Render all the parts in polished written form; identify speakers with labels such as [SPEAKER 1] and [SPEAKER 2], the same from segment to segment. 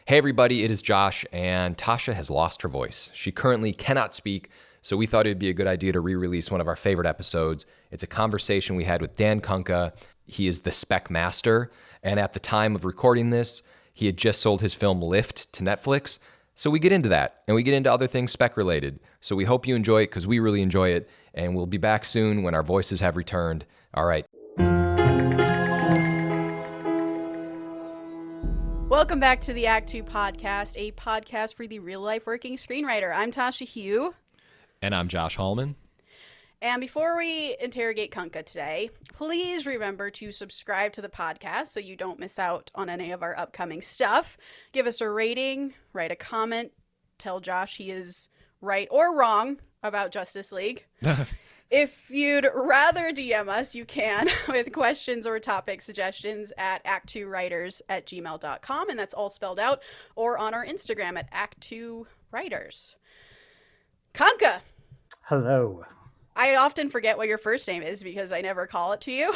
[SPEAKER 1] Hey everybody, it is Josh, and Tasha has lost her voice. She currently cannot speak, so we thought it'd be a good idea to re-release one of our favorite episodes. It's a conversation we had with Dan Kunka. He is the Spec master, and at the time of recording this, he had just sold his film Lift to Netflix. So we get into that, and we get into other things Spec related. So we hope you enjoy it, because we really enjoy it, and we'll be back soon when our voices have returned. All right.
[SPEAKER 2] Welcome back to the Act Two podcast, a podcast for the real-life working screenwriter. I'm Tasha Hugh.
[SPEAKER 1] And I'm Josh Hallman.
[SPEAKER 2] And before we interrogate Kunka today, please remember to subscribe to the podcast so you don't miss out on any of our upcoming stuff. Give us a rating, write a comment, tell Josh he is right or wrong about Justice League. If you'd rather DM us, you can with questions or topic suggestions at ActTwoWriters@gmail.com, and that's all spelled out, or on our Instagram at ActTwoWriters. Kunka!
[SPEAKER 3] Hello.
[SPEAKER 2] I often forget what your first name is because I never call it to you.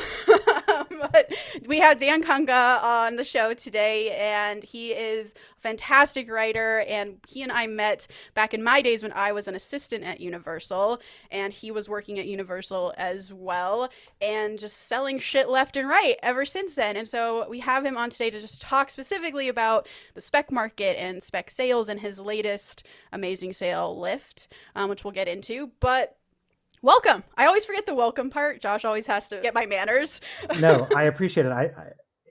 [SPEAKER 2] But we had Dan Kunka on the show today, and he is a fantastic writer, and he and I met back in my days when I was an assistant at Universal, and he was working at Universal as well, and just selling shit left and right ever since then. And so we have him on today to just talk specifically about the spec market and spec sales and his latest amazing sale, Lift, which we'll get into. But welcome. I always forget the welcome part. Josh always has to get my manners.
[SPEAKER 3] No, I appreciate it.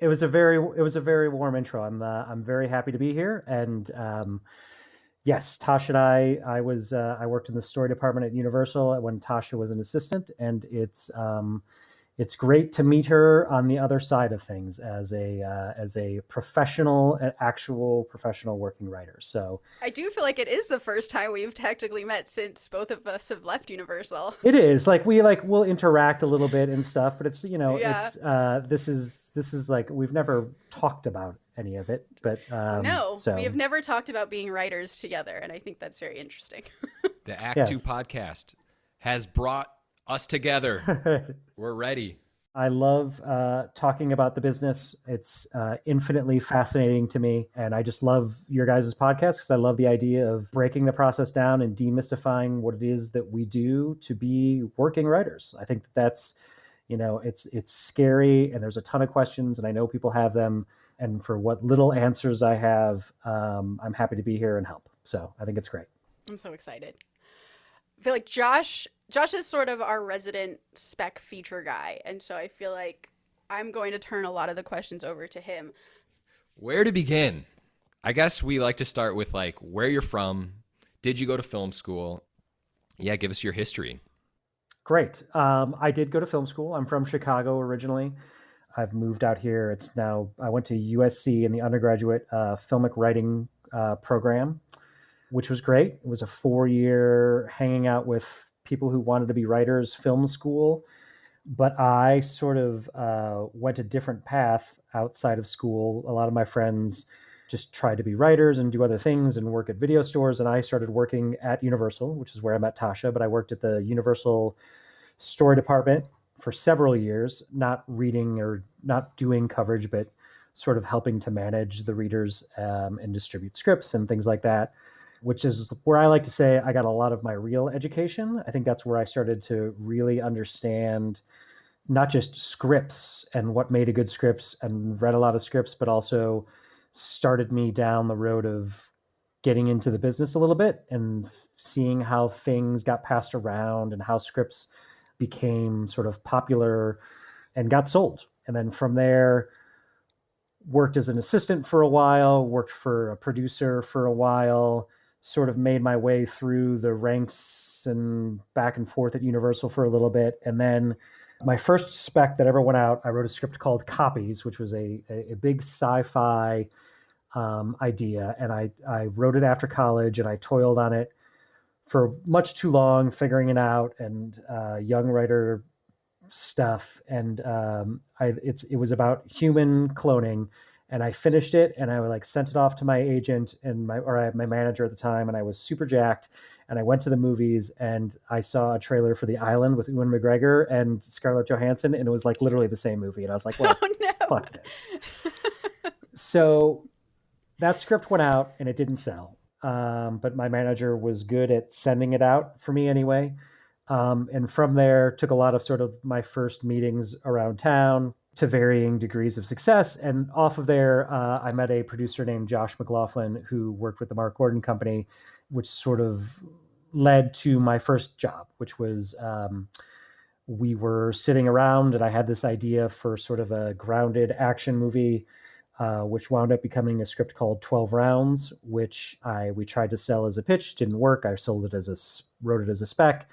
[SPEAKER 3] It was a very warm intro. I'm very happy to be here. And yes, Tasha and I worked in the story department at Universal when Tasha was an assistant, and it's great to meet her on the other side of things as a professional, an actual professional working writer. So
[SPEAKER 2] I do feel like it is the first time we've technically met since both of us have left Universal.
[SPEAKER 3] it is we'll interact a little bit and stuff, but it's this is like we've never talked about any of it, but
[SPEAKER 2] we have never talked about being writers together, and I think that's very interesting.
[SPEAKER 1] The Act Two podcast has brought us together. We're ready.
[SPEAKER 3] I love talking about the business. It's infinitely fascinating to me. And I just love your guys' podcast because I love the idea of breaking the process down and demystifying what it is that we do to be working writers. I think that's, it's scary and there's a ton of questions and I know people have them. And for what little answers I have, I'm happy to be here and help. So I think it's great.
[SPEAKER 2] I'm so excited. I feel like Josh is sort of our resident spec feature guy. And so I feel like I'm going to turn a lot of the questions over to him.
[SPEAKER 1] Where to begin? I guess we like to start with where you're from. Did you go to film school? Yeah, give us your history.
[SPEAKER 3] Great. I did go to film school. I'm from Chicago originally. I've moved out here. I went to USC in the undergraduate filmic writing program, which was great. It was a 4-year hanging out with people who wanted to be writers film school. But I sort of went a different path outside of school. A lot of my friends just tried to be writers and do other things and work at video stores. And I started working at Universal, which is where I met Tasha. But I worked at the Universal story department for several years, not reading or not doing coverage, but sort of helping to manage the readers and distribute scripts and things like that, which is where I like to say I got a lot of my real education. I think that's where I started to really understand not just scripts and what made a good scripts and read a lot of scripts, but also started me down the road of getting into the business a little bit and seeing how things got passed around and how scripts became sort of popular and got sold. And then from there, worked as an assistant for a while, worked for a producer for a while, sort of made my way through the ranks and back and forth at Universal for a little bit. And then my first spec that ever went out, I wrote a script called Copies, which was a big sci-fi idea. And I wrote it after college and I toiled on it for much too long, figuring it out and young writer stuff. And it was about human cloning. And I finished it and I sent it off to my agent and my manager at the time. And I was super jacked. And I went to the movies and I saw a trailer for The Island with Ewan McGregor and Scarlett Johansson. And it was literally the same movie. And I was like, well,
[SPEAKER 2] oh, no.
[SPEAKER 3] Fuck this. So that script went out and it didn't sell. But my manager was good at sending it out for me anyway. And from there, took a lot of sort of my first meetings around town to varying degrees of success. And off of there, I met a producer named Josh McLaughlin who worked with the Mark Gordon Company, which sort of led to my first job, which was we were sitting around and I had this idea for sort of a grounded action movie, which wound up becoming a script called 12 Rounds, which we tried to sell as a pitch, didn't work. I sold it wrote it as a spec,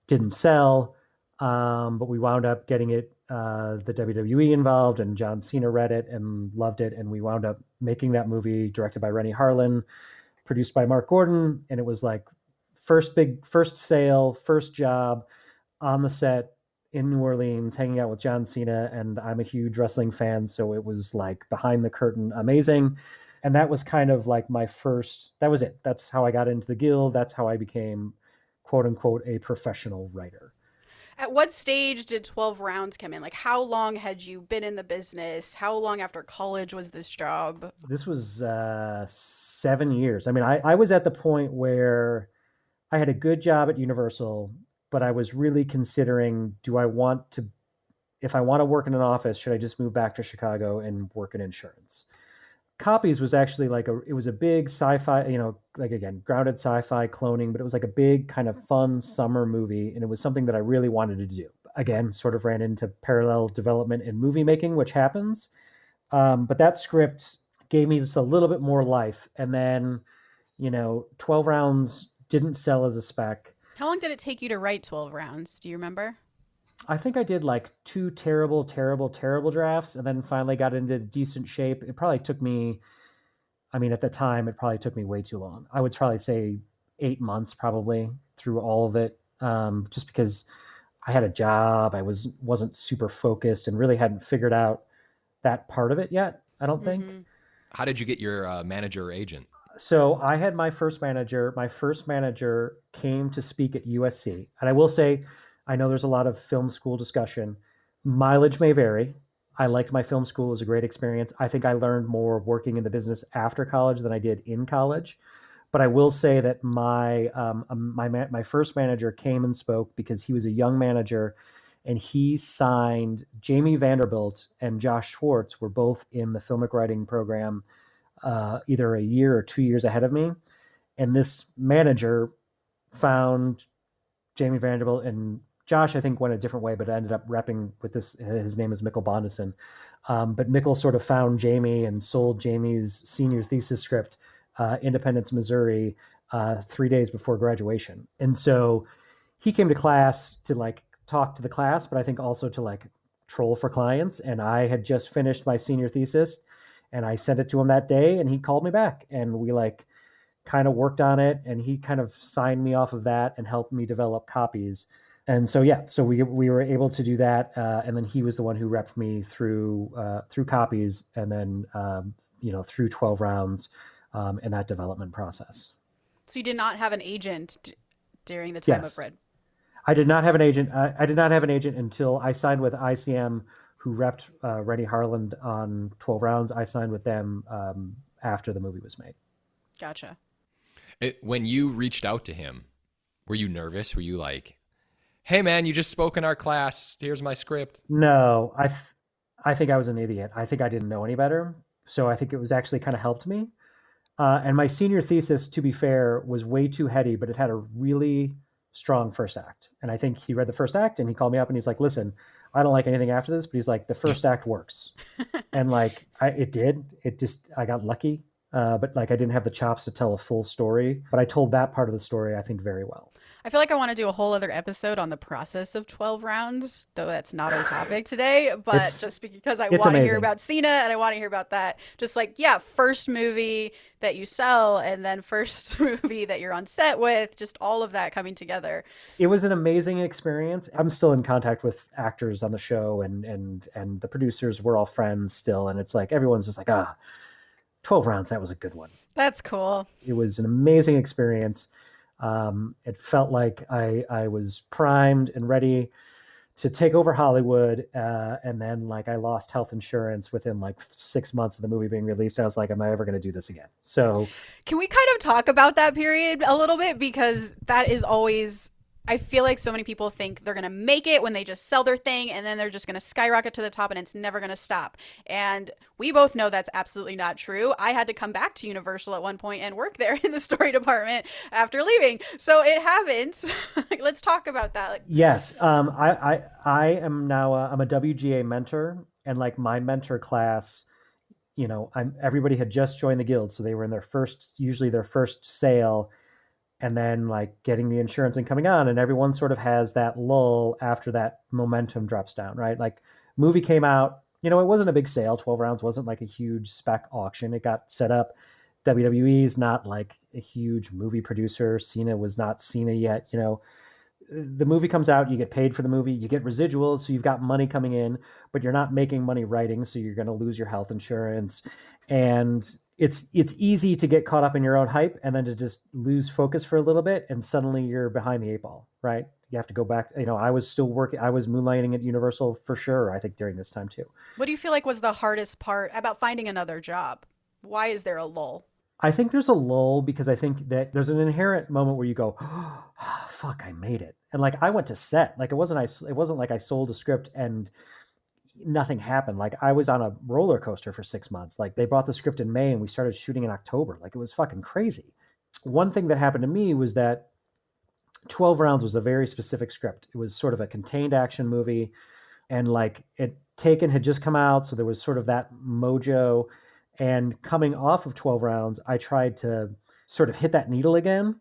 [SPEAKER 3] didn't sell, but we wound up getting it, the WWE involved, and John Cena read it and loved it. And we wound up making that movie, directed by Rennie Harlan, produced by Mark Gordon. And it was like first sale, first job on the set in New Orleans, hanging out with John Cena. And I'm a huge wrestling fan, so it was like behind the curtain amazing. And that was kind of like that was it. That's how I got into the Guild. That's how I became, quote unquote, a professional writer.
[SPEAKER 2] At what stage did 12 Rounds come in? Like, how long had you been in the business? How long after college was this job?
[SPEAKER 3] This was 7 years. I mean, I was at the point where I had a good job at Universal, but I was really considering, if I want to work in an office, should I just move back to Chicago and work in insurance? Copies was actually it was a big sci-fi, like, again, grounded sci-fi cloning, but it was like a big kind of fun summer movie. And it was something that I really wanted to do. Again, sort of ran into parallel development in movie making, which happens. But that script gave me just a little bit more life. And then, 12 Rounds didn't sell as a spec.
[SPEAKER 2] How long did it take you to write 12 Rounds? Do you remember?
[SPEAKER 3] I think I did like 2 terrible drafts and then finally got into decent shape. It probably took me, at the time, it probably took me way too long. I would probably say 8 months probably through all of it, just because I had a job. I wasn't super focused and really hadn't figured out that part of it yet, I don't think.
[SPEAKER 1] How did you get your manager or agent?
[SPEAKER 3] So I had my first manager. My first manager came to speak at USC. And I will say, I know there's a lot of film school discussion. Mileage may vary. I liked my film school. It was a great experience. I think I learned more working in the business after college than I did in college. But I will say that my first manager came and spoke because he was a young manager, and he signed Jamie Vanderbilt and Josh Schwartz were both in the filmic writing program, either a year or 2 years ahead of me. And this manager found Jamie Vanderbilt, and Josh, I think, went a different way, but ended up repping with this. His name is Mikkel Bondesen. But Mikkel sort of found Jamie and sold Jamie's senior thesis script, Independence, Missouri, 3 days before graduation. And so he came to class to talk to the class, but I think also to troll for clients. And I had just finished my senior thesis and I sent it to him that day, and he called me back, and we kind of worked on it, and he kind of signed me off of that and helped me develop copies. And so, so we were able to do that. And then he was the one who repped me through copies and then, through 12 Rounds in that development process.
[SPEAKER 2] So you did not have an agent during the time of Red?
[SPEAKER 3] I did not have an agent. I did not have an agent until I signed with ICM, who repped Rennie Harlan on 12 Rounds. I signed with them after the movie was made. Gotcha.
[SPEAKER 1] When you reached out to him, were you nervous? Were you like, hey man, you just spoke in our class, here's my script?
[SPEAKER 3] No, I think I was an idiot. I think I didn't know any better. So I think it was actually kind of helped me. And my senior thesis, to be fair, was way too heady, but it had a really strong first act. And I think he read the first act and he called me up and he's like, listen, I don't like anything after this, but he's like, the first act works. And it did. I got lucky. But I didn't have the chops to tell a full story, but I told that part of the story, I think, very well.
[SPEAKER 2] I feel like I want to do a whole other episode on the process of 12 Rounds, though that's not our topic today, but just because I want to hear about Cena and I want to hear about that. Just first movie that you sell and then first movie that you're on set with, just all of that coming together.
[SPEAKER 3] It was an amazing experience. I'm still in contact with actors on the show and the producers. We're all friends still. And it's everyone's just 12 Rounds, that was a good one.
[SPEAKER 2] That's cool.
[SPEAKER 3] It was an amazing experience. It felt like I was primed and ready to take over Hollywood. And then like I lost health insurance within like 6 months of the movie being released. I was like, am I ever going to do this again? So
[SPEAKER 2] Can we kind of talk about that period a little bit? Because that is always, I feel like so many people think they're going to make it when they just sell their thing and then they're just going to skyrocket to the top and it's never going to stop. And we both know that's absolutely not true. I had to come back to Universal at one point and work there in the story department after leaving. So it happens. Let's talk about that.
[SPEAKER 3] yes, I am now, I'm a WGA mentor, and like my mentor class, everybody had just joined the guild. So they were in usually their first sale, and then like getting the insurance and coming on, and everyone sort of has that lull after that momentum drops down, right? Like movie came out, it wasn't a big sale. 12 rounds wasn't like a huge spec auction. It got set up. WWE's not like a huge movie producer. Cena was not Cena yet. The movie comes out, you get paid for the movie, you get residuals, so you've got money coming in, but you're not making money writing, so you're going to lose your health insurance. And it's easy to get caught up in your own hype and then to just lose focus for a little bit, and suddenly you're behind the 8 ball, right? You have to go back. I was still working. I was moonlighting at Universal for sure, I think, during this time too.
[SPEAKER 2] What do you feel like was the hardest part about finding another job? Why is there a lull?
[SPEAKER 3] I think there's a lull because I think that there's an inherent moment where you go, oh, fuck, I made it. And like I went to set. Like it wasn't like I sold a script and nothing happened. Like I was on a roller coaster for 6 months. Like they brought the script in May and we started shooting in October. Like it was fucking crazy. One thing that happened to me was that 12 Rounds was a very specific script. It was sort of a contained action movie, and like Taken had just come out, so there was sort of that mojo. And coming off of 12 Rounds, I tried to sort of hit that needle again,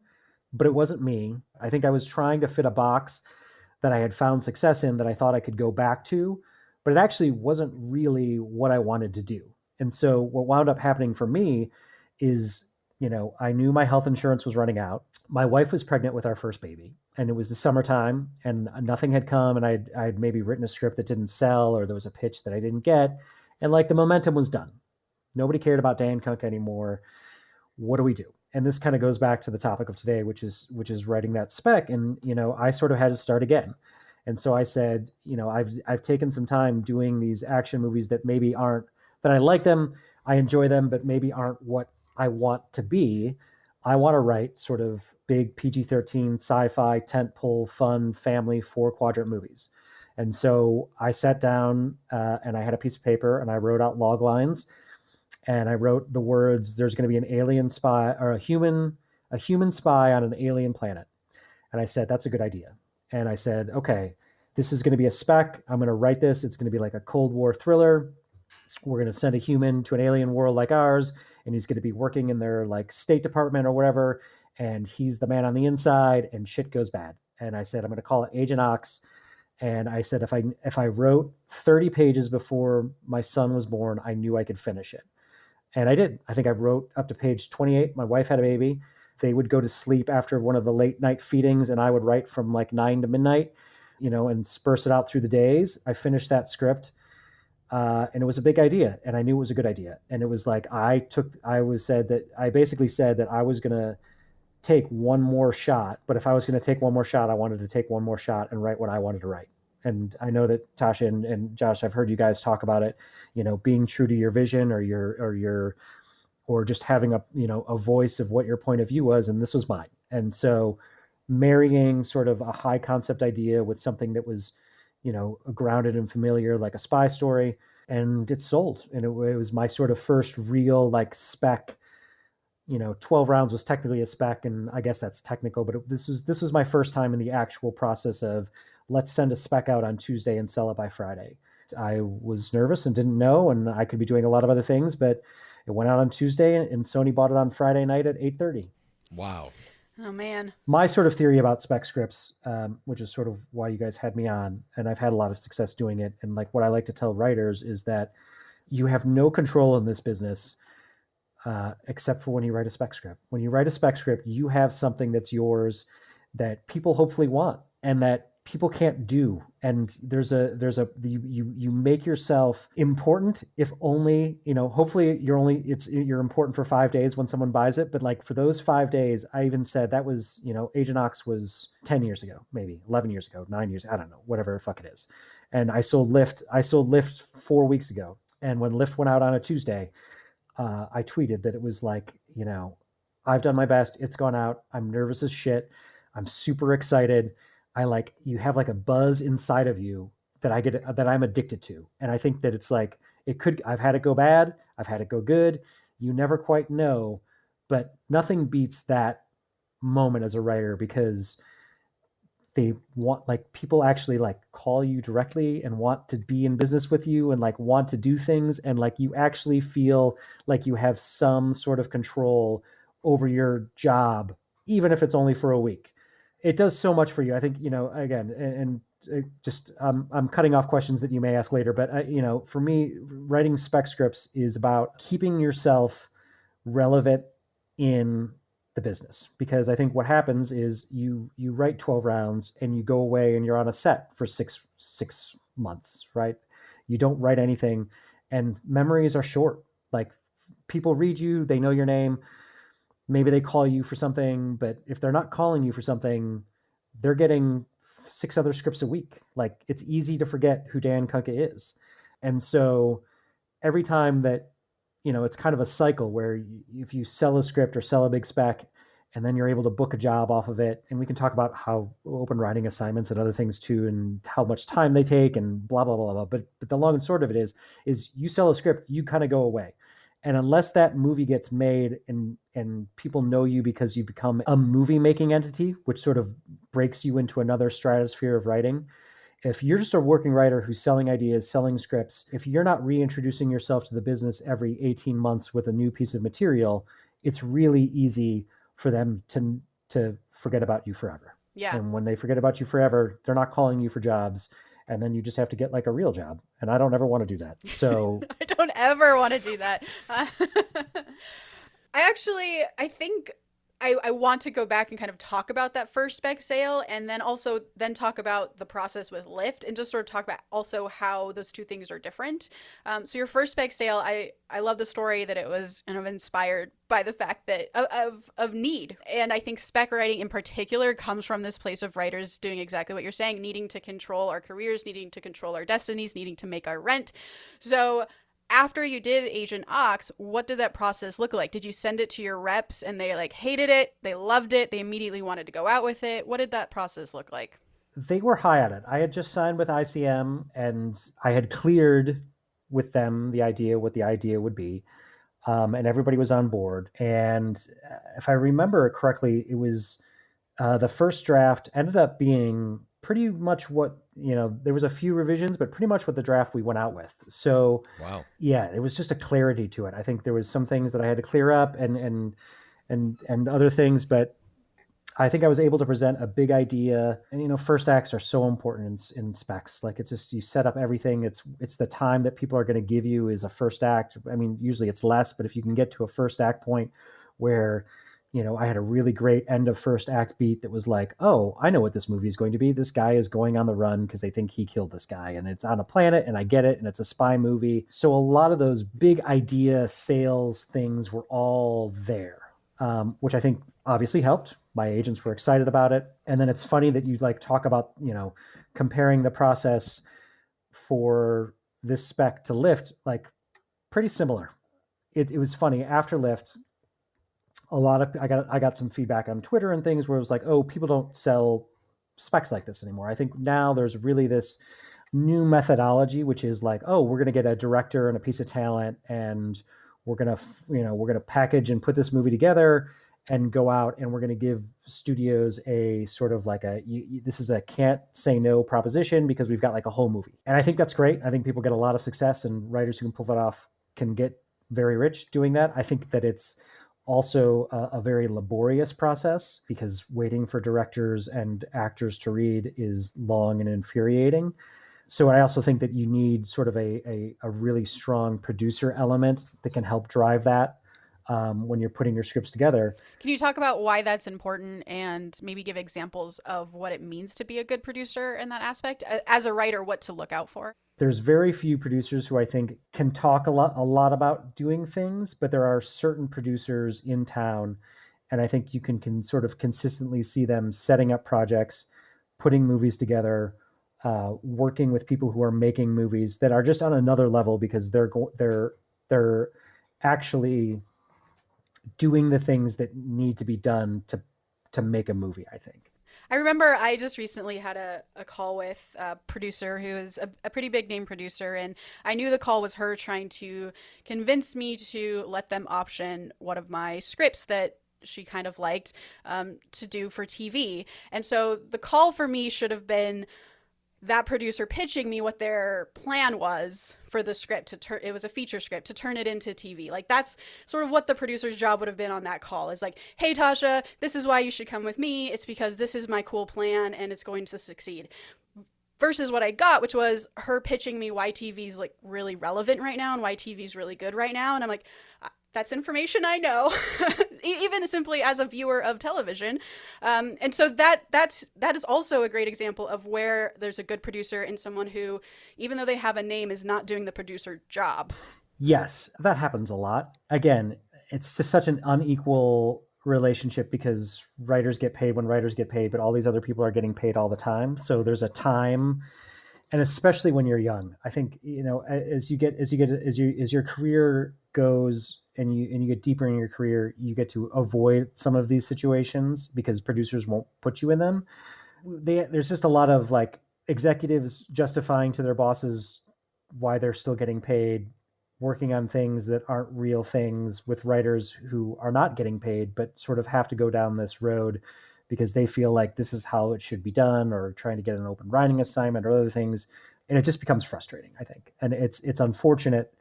[SPEAKER 3] but it wasn't me. I think I was trying to fit a box that I had found success in that I thought I could go back to, but it actually wasn't really what I wanted to do. And so what wound up happening for me is, I knew my health insurance was running out. My wife was pregnant with our first baby, and it was the summertime and nothing had come, and I'd maybe written a script that didn't sell, or there was a pitch that I didn't get. And like the momentum was done. Nobody cared about Dan Kunka anymore. What do we do? And this kind of goes back to the topic of today, which is writing that spec. And, I sort of had to start again. And so I said, I've taken some time doing these action movies that maybe aren't, that I like them, I enjoy them, but maybe aren't what I want to be. I want to write sort of big PG-13 sci-fi, tentpole, fun, family, 4-quadrant movies. And so I sat down and I had a piece of paper and I wrote out log lines. And I wrote the words, there's going to be an alien spy or a human spy on an alien planet. And I said, that's a good idea. And I said, okay, this is going to be a spec. I'm going to write this. It's going to be like a Cold War thriller. We're going to send a human to an alien world like ours, and he's going to be working in their like State Department or whatever. And he's the man on the inside, and shit goes bad. And I said, I'm going to call it Agent Ox. And I said, if I wrote 30 pages before my son was born, I knew I could finish it. And I did. I think I wrote up to page 28. My wife had a baby. They would go to sleep after one of the late night feedings, and I would write from like 9 to midnight, and disperse it out through the days. I finished that script, and it was a big idea, and I knew it was a good idea. And it was like I basically said that I was going to take one more shot, but if I was going to take one more shot, I wanted to take one more shot and write what I wanted to write. And I know that Tasha and Josh, I've heard you guys talk about it, being true to your vision or just having a voice of what your point of view was. And this was mine. And so marrying sort of a high concept idea with something that was, grounded and familiar, like a spy story, and it sold. And it was my sort of first real like spec. 12 Rounds was technically a spec, and I guess that's technical, but this was my first time in the actual process of let's send a spec out on Tuesday and sell it by Friday. I was nervous and didn't know, and I could be doing a lot of other things, but it went out on Tuesday and Sony bought it on Friday night at 8:30.
[SPEAKER 1] Wow.
[SPEAKER 2] Oh, man.
[SPEAKER 3] My sort of theory about spec scripts, which is sort of why you guys had me on, and I've had a lot of success doing it. And like what I like to tell writers is that you have no control in this business except for when you write a spec script. When you write a spec script, you have something that's yours that people hopefully want, and that people can't do. And you make yourself important, if only, hopefully you're important for 5 days when someone buys it. But like for those 5 days, I even said that was, Agent Ox was 10 years ago, maybe 11 years ago, 9 years, I don't know, whatever the fuck it is. And I sold Lift 4 weeks ago. And when Lift went out on a Tuesday, I tweeted that it was like, I've done my best. It's gone out. I'm nervous as shit. I'm super excited. You have like a buzz inside of you that I'm addicted to. And I think that it's like, I've had it go bad. I've had it go good. You never quite know, but nothing beats that moment as a writer, because they want, like, people actually like call you directly and want to be in business with you and like want to do things. And like, you actually feel like you have some sort of control over your job, even if it's only for a week. It does so much for you. I think, again, and just, I'm cutting off questions that you may ask later, but for me, writing spec scripts is about keeping yourself relevant in the business. Because I think what happens is you write 12 rounds and you go away and you're on a set for six months, right? You don't write anything, and memories are short. Like, people read you, they know your name. Maybe they call you for something, but if they're not calling you for something, they're getting 6 other scripts a week. Like, it's easy to forget who Dan Kunka is. And so every time that, it's kind of a cycle where if you sell a script or sell a big spec, and then you're able to book a job off of it, and we can talk about how open writing assignments and other things too, and how much time they take and blah, blah, blah, blah. But the long and short of it is you sell a script, you kind of go away. And unless that movie gets made and people know you because you become a movie making entity, which sort of breaks you into another stratosphere of writing. If you're just a working writer who's selling ideas, selling scripts, if you're not reintroducing yourself to the business every 18 months with a new piece of material, it's really easy for them to forget about you forever.
[SPEAKER 2] Yeah.
[SPEAKER 3] And when they forget about you forever, they're not calling you for jobs. And then you just have to get like a real job. And I don't ever want to do that. So
[SPEAKER 2] I don't ever want to do that. I think I want to go back and kind of talk about that first spec sale, and then also talk about the process with Lyft, and just sort of talk about also how those two things are different. So your first spec sale, I love the story that it was kind of inspired by the fact that of need. And I think spec writing in particular comes from this place of writers doing exactly what you're saying, needing to control our careers, needing to control our destinies, needing to make our rent. So after you did Agent Ox, what did that process look like? Did you send it to your reps and they like hated it, they loved it, they immediately wanted to go out with it? What did that process look like?
[SPEAKER 3] They were high on it. I had just signed with ICM and I had cleared with them what the idea would be. And everybody was on board. And if I remember correctly, it was the first draft ended up being pretty much what, there was a few revisions, but pretty much what the draft we went out with. So,
[SPEAKER 1] wow.
[SPEAKER 3] Yeah, it was just a clarity to it. I think there was some things that I had to clear up and other things, but I think I was able to present a big idea. And, first acts are so important in specs. Like, it's just, you set up everything. It's the time that people are going to give you is a first act. I mean, usually it's less, but if you can get to a first act point where, I had a really great end of first act beat that was like, oh, I know what this movie is going to be. This guy is going on the run because they think he killed this guy, and it's on a planet, and I get it, and it's a spy movie. So a lot of those big idea sales things were all there, which I think obviously helped. My agents were excited about it. And then it's funny that you like talk about, comparing the process for this spec to Lyft, like pretty similar. It was funny after Lyft. I got some feedback on Twitter and things where it was like, oh, people don't sell specs like this anymore. I think now there's really this new methodology, which is like, oh, we're going to get a director and a piece of talent, and we're going to package and put this movie together and go out, and we're going to give studios a sort of like this is a can't say no proposition because we've got like a whole movie. And I think that's great. I think people get a lot of success, and writers who can pull that off can get very rich doing that. I think that it's also a very laborious process because waiting for directors and actors to read is long and infuriating. So I also think that you need sort of a really strong producer element that can help drive that. when you're putting your scripts together.
[SPEAKER 2] Can you talk about why that's important and maybe give examples of what it means to be a good producer in that aspect? As a writer, what to look out for?
[SPEAKER 3] There's very few producers who I think can talk a lot about doing things, but there are certain producers in town, and I think you can sort of consistently see them setting up projects, putting movies together, working with people who are making movies that are just on another level because they're actually doing the things that need to be done to make a movie, I think.
[SPEAKER 2] I remember I just recently had a call with a producer who is a pretty big name producer, and I knew the call was her trying to convince me to let them option one of my scripts that she kind of liked to do for TV. And so the call for me should have been that producer pitching me what their plan was for the script to turn it was a feature script to turn it into TV. Like that's sort of what the producer's job would have been on that call, is like, hey Tasha, this is why you should come with me. It's because this is my cool plan and it's going to succeed. Versus what I got, which was her pitching me why TV's like really relevant right now and why TV's really good right now. And I'm like, that's information I know, even simply as a viewer of television. And so that is also a great example of where there's a good producer and someone who, even though they have a name, is not doing the producer job.
[SPEAKER 3] Yes, that happens a lot. Again, it's just such an unequal relationship because writers get paid when writers get paid, but all these other people are getting paid all the time. So there's a time, and especially when you're young, I think, as your career goes and you get deeper in your career, you get to avoid some of these situations because producers won't put you in them. There's just a lot of like executives justifying to their bosses why they're still getting paid, working on things that aren't real things with writers who are not getting paid, but sort of have to go down this road because they feel like this is how it should be done, or trying to get an open writing assignment or other things. And it just becomes frustrating, I think. And it's unfortunate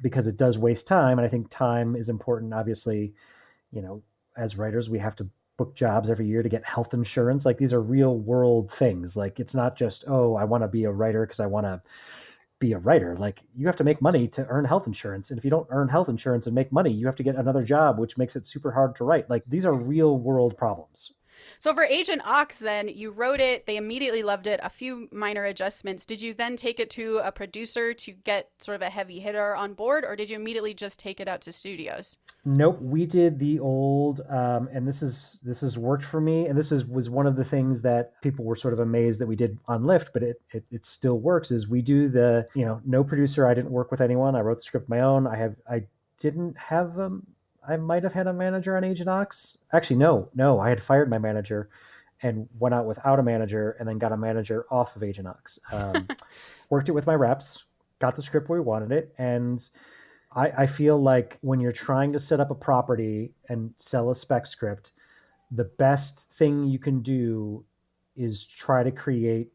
[SPEAKER 3] because it does waste time. And I think time is important. Obviously, as writers, we have to book jobs every year to get health insurance. Like these are real world things. Like it's not just, oh, I want to be a writer because I want to be a writer. Like you have to make money to earn health insurance. And if you don't earn health insurance and make money, you have to get another job, which makes it super hard to write. Like these are real world problems.
[SPEAKER 2] So for Agent Ox, then you wrote it, they immediately loved it, a few minor adjustments. Did you then take it to a producer to get sort of a heavy hitter on board, or did you immediately just take it out to studios?
[SPEAKER 3] Nope, we did the old, and this has worked for me. And was one of the things that people were sort of amazed that we did on Lyft, but it still works. Is we do the no producer. I didn't work with anyone. I wrote the script my own. I didn't have I might have had a manager on Agent Ox. Actually, no, I had fired my manager and went out without a manager and then got a manager off of Agent Ox. Worked it with my reps, got the script where we wanted it. And I feel like when you're trying to set up a property and sell a spec script, the best thing you can do is try to create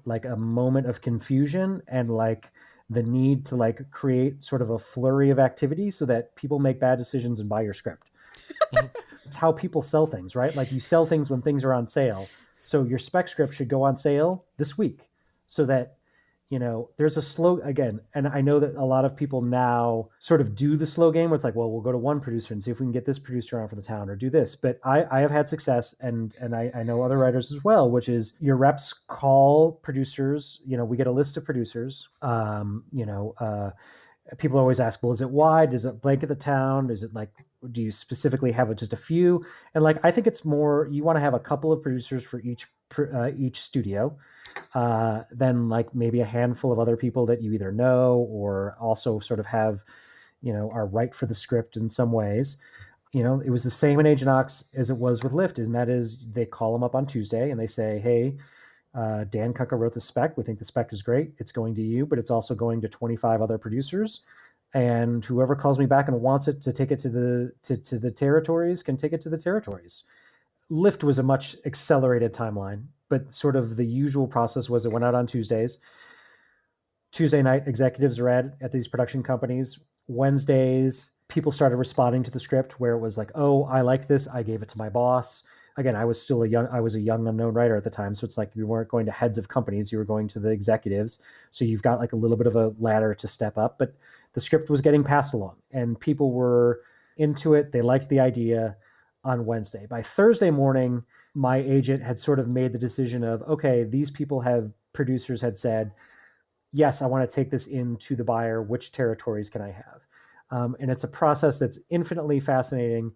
[SPEAKER 3] like a moment of confusion and like the need to like create sort of a flurry of activity so that people make bad decisions and buy your script. It's how people sell things, right? Like you sell things when things are on sale. So your spec script should go on sale this week so that, there's a slow, again, and I know that a lot of people now sort of do the slow game where it's like, well, we'll go to one producer and see if we can get this producer on for the town or do this. But I have had success, and I know other writers as well, which is your reps call producers, we get a list of producers, people always ask, well, is it wide? Does it blanket the town? Is it like, do you specifically have just a few? And like, I think it's more, you want to have a couple of producers for each studio, then like maybe a handful of other people that you either know or also sort of have, are right for the script in some ways. It was the same in Agent Ox as it was with Lyft, and that is they call them up on Tuesday and they say, hey, Dan Kunka wrote the spec. We think the spec is great. It's going to you, but it's also going to 25 other producers. And whoever calls me back and wants it to take it to the territories can take it to the territories. Lyft was a much accelerated timeline, but sort of the usual process was it went out on Tuesdays. Tuesday night, executives are at these production companies. Wednesdays, people started responding to the script where it was like, oh, I like this. I gave it to my boss. Again, I was a young unknown writer at the time. So it's like you weren't going to heads of companies, you were going to the executives. So you've got like a little bit of a ladder to step up, but the script was getting passed along and people were into it. They liked the idea on Wednesday. By Thursday morning, my agent had sort of made the decision of, okay, these producers had said, yes, I want to take this into the buyer. Which territories can I have? And it's a process that's infinitely fascinating.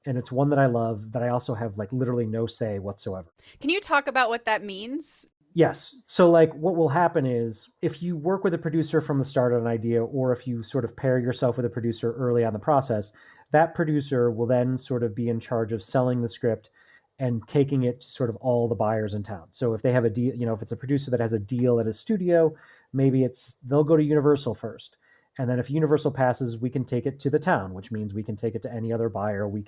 [SPEAKER 3] And it's one that I love, that I also have like literally no say whatsoever.
[SPEAKER 2] Can you talk about what that means?
[SPEAKER 3] Yes. So like what will happen is if you work with a producer from the start on an idea, or if you sort of pair yourself with a producer early on the process, that producer will then sort of be in charge of selling the script and taking it to sort of all the buyers in town. So if they have a deal, if it's a producer that has a deal at a studio, maybe they'll go to Universal first. And then if Universal passes, we can take it to the town, which means we can take it to any other buyer. We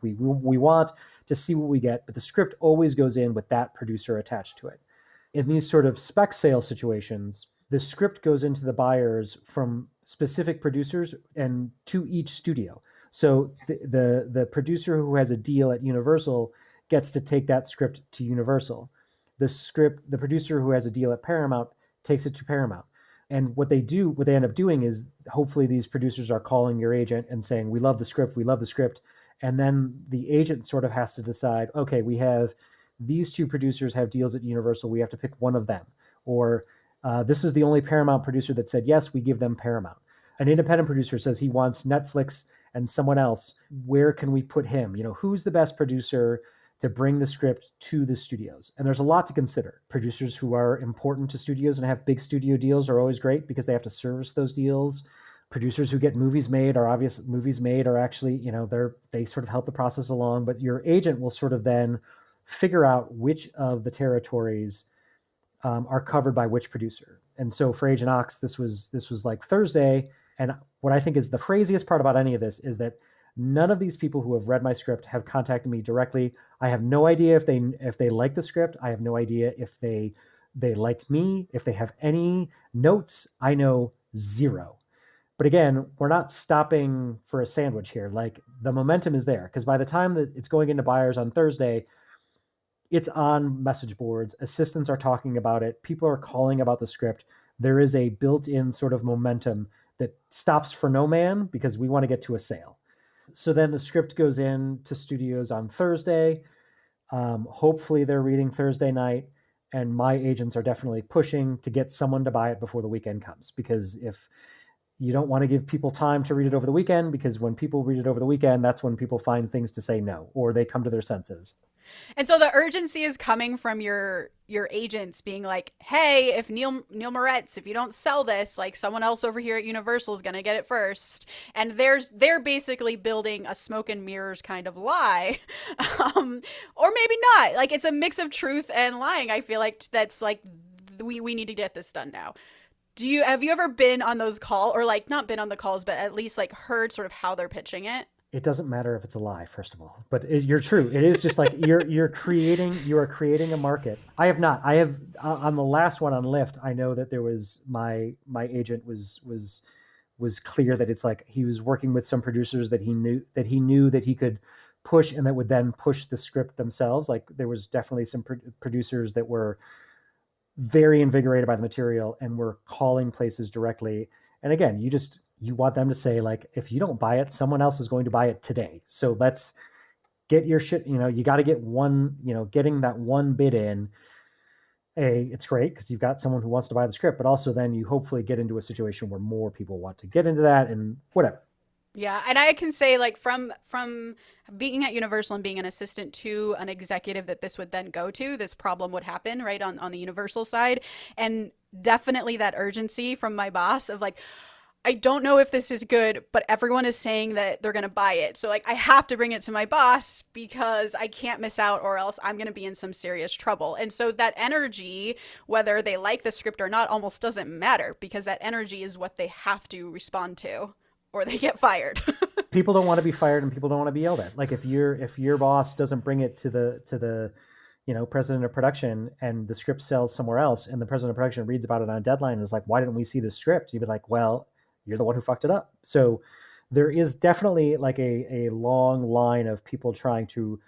[SPEAKER 3] want to see what we get, but the script always goes in with that producer attached to it. In these sort of spec sale situations, the script goes into the buyers from specific producers and to each studio. So the producer who has a deal at Universal gets to take that script to Universal. The producer who has a deal at Paramount takes it to Paramount. And what they end up doing is, hopefully these producers are calling your agent and saying, we love the script. And then the agent sort of has to decide, okay, we have these two producers have deals at Universal. We have to pick one of them. Or this is the only Paramount producer that said, yes, we give them Paramount. An independent producer says he wants Netflix and someone else. Where can we put him? Who's the best producer to bring the script to the studios? And there's a lot to consider. Producers who are important to studios and have big studio deals are always great because they have to service those deals. Producers who get movies made are actually, they sort of help the process along, but your agent will sort of then figure out which of the territories are covered by which producer. And so for Agent Ox, this was like Thursday. And what I think is the craziest part about any of this is that none of these people who have read my script have contacted me directly. I have no idea if they like the script. I have no idea if they like me, if they have any notes. I know zero. But again, we're not stopping for a sandwich here. Like, the momentum is there, because by the time that it's going into buyers on Thursday, it's on message boards. Assistants are talking about it. People are calling about the script. There is a built-in sort of momentum that stops for no man because we want to get to a sale. So then the script goes in to studios on Thursday. Hopefully they're reading Thursday night, and my agents are definitely pushing to get someone to buy it before the weekend comes, because if you don't want to give people time to read it over the weekend, because when people read it over the weekend, that's when people find things to say no, or they come to their senses.
[SPEAKER 2] And so the urgency is coming from your agents being like, hey, if Neil Moretz, if you don't sell this, like, someone else over here at Universal is going to get it first. And they're basically building a smoke and mirrors kind of lie. Or maybe not. Like, it's a mix of truth and lying. I feel like that's like, we need to get this done now. Have you ever been on those calls, or like not been on the calls, but at least like heard sort of how they're pitching it?
[SPEAKER 3] It doesn't matter if it's a lie, first of all, but you're true. It is just like you are creating a market. I have not. I have on the last one on Lyft. I know that there was my agent was clear that it's like he was working with some producers that he knew that he could push, and that would then push the script themselves. Like, there was definitely some producers that were very invigorated by the material and were calling places directly. And again, you want them to say, like, if you don't buy it, someone else is going to buy it today. So let's get your shit, you got to get one, getting that one bid in. It's great because you've got someone who wants to buy the script, but also then you hopefully get into a situation where more people want to get into that and whatever.
[SPEAKER 2] Yeah, and I can say, like, from being at Universal and being an assistant to an executive that this would then go to, this problem would happen right on the Universal side. And definitely that urgency from my boss of like, I don't know if this is good, but everyone is saying that they're going to buy it. So like, I have to bring it to my boss because I can't miss out, or else I'm going to be in some serious trouble. And so that energy, whether they like the script or not, almost doesn't matter, because that energy is what they have to respond to, or they get fired.
[SPEAKER 3] People don't want to be fired, and people don't want to be yelled at. Like, if your boss doesn't bring it to the president of production, and the script sells somewhere else, and the president of production reads about it on a deadline and is like, why didn't we see the script? You'd be like, well, you're the one who fucked it up. So there is definitely like a long line of people trying to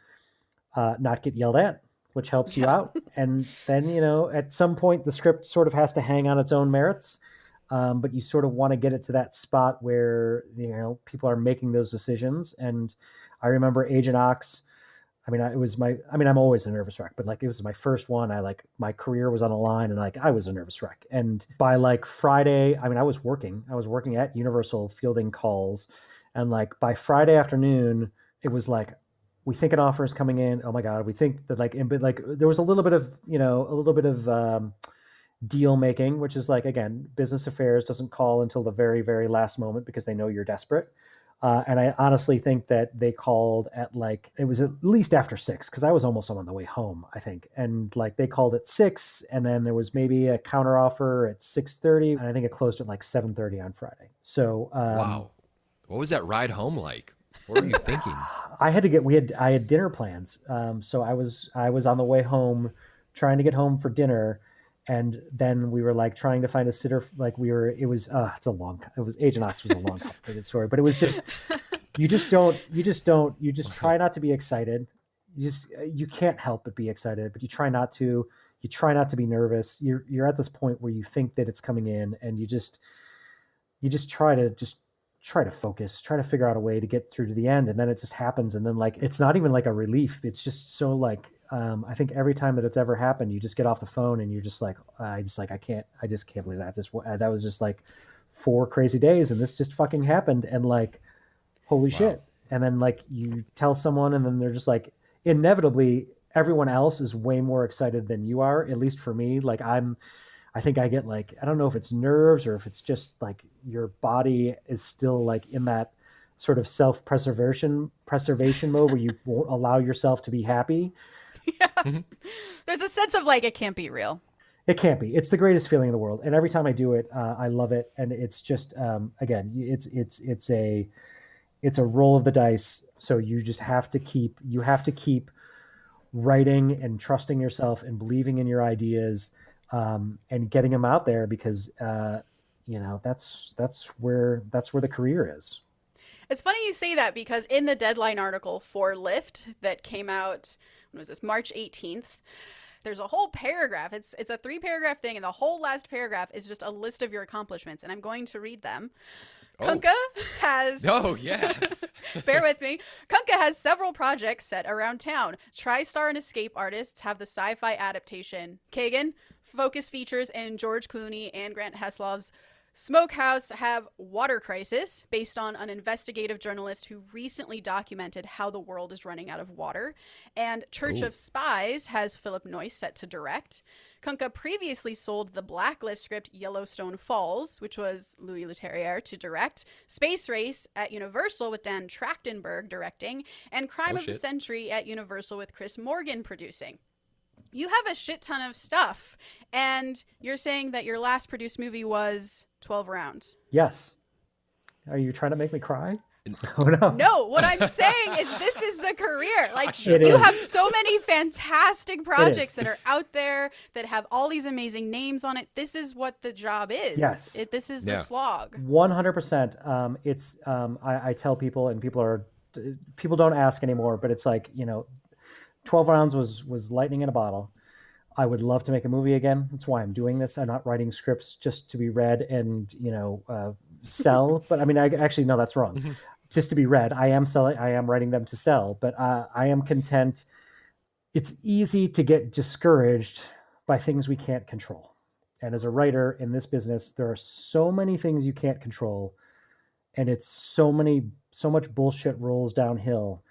[SPEAKER 3] not get yelled at, which helps you out. And then, at some point the script sort of has to hang on its own merits. but you sort of want to get it to that spot where, people are making those decisions. And I remember Agent Ox. I mean, I'm always a nervous wreck, but like, it was my first one. My career was on the line, and like, I was a nervous wreck. And by like Friday, I mean, I was working at Universal fielding calls. And like by Friday afternoon, it was like, we think an offer is coming in. Oh my God. We think that but there was a little bit of, deal making, which is like, again, business affairs doesn't call until the very, very last moment because they know you're desperate. And I honestly think that they called at it was at least after 6, because I was almost on the way home, I think. And like they called at 6, and then there was maybe a counter offer at 6:30, and I think it closed at like 7:30 on Friday. So
[SPEAKER 1] wow, what was that ride home like? What were you thinking?
[SPEAKER 3] I had dinner plans. So I was on the way home, trying to get home for dinner. And then we were like trying to find a sitter. Agent Ox was a long, complicated story, but it was just, you just try not to be excited. You can't help but be excited, but you try not to be nervous. You're at this point where you think that it's coming in, and you just try to focus, try to figure out a way to get through to the end. And then it just happens. And then like, it's not even like a relief. It's just so like, I think every time that it's ever happened, you just get off the phone and you're just like, I just can't believe that. That was just like 4 crazy days, and this just fucking happened. And like, holy shit. And then like you tell someone, and then they're just like, inevitably everyone else is way more excited than you are. At least for me, like I think I get like, I don't know if it's nerves or if it's just like your body is still like in that sort of self-preservation mode where you won't allow yourself to be happy.
[SPEAKER 2] Yeah. Mm-hmm. There's a sense of like, it can't be real.
[SPEAKER 3] It can't be. It's the greatest feeling in the world. And every time I do it, I love it. And it's just, again, it's a roll of the dice. So you just have to keep writing and trusting yourself and believing in your ideas, and getting them out there, because, that's where the career is.
[SPEAKER 2] It's funny you say that, because in the Deadline article for Lyft that came out, when was this, March 18th, there's a whole paragraph. It's a 3-paragraph thing, and the whole last paragraph is just a list of your accomplishments, and I'm going to read them. Kunka has...
[SPEAKER 1] Oh, yeah.
[SPEAKER 2] Bear with me. Kunka has several projects set around town. TriStar and Escape Artists have the sci-fi adaptation. Kagan, focus features in George Clooney and Grant Heslov's Smokehouse have Water Crisis, based on an investigative journalist who recently documented how the world is running out of water. And Church of Spies has Philip Noyce set to direct. Kunka previously sold the Blacklist script Yellowstone Falls, which was Louis Leterrier, to direct. Space Race at Universal with Dan Trachtenberg directing. And Crime of the Century at Universal with Chris Morgan producing. You have a shit ton of stuff. And you're saying that your last produced movie was 12 Rounds.
[SPEAKER 3] Yes. Are you trying to make me cry? Oh, no.
[SPEAKER 2] No, what I'm saying is this is the career. Like, you have so many fantastic projects that are out there that have all these amazing names on it. This is what the job is.
[SPEAKER 3] Yes.
[SPEAKER 2] This is the slog.
[SPEAKER 3] 100%. I tell people, and people don't ask anymore, but it's like, 12 Rounds was lightning in a bottle. I would love to make a movie again. That's why I'm doing this. I'm not writing scripts just to be read and, sell. But I mean, no, that's wrong. Mm-hmm. Just to be read. I am writing them to sell, but I am content. It's easy to get discouraged by things we can't control. And as a writer in this business, there are so many things you can't control. And it's so much bullshit rolls downhill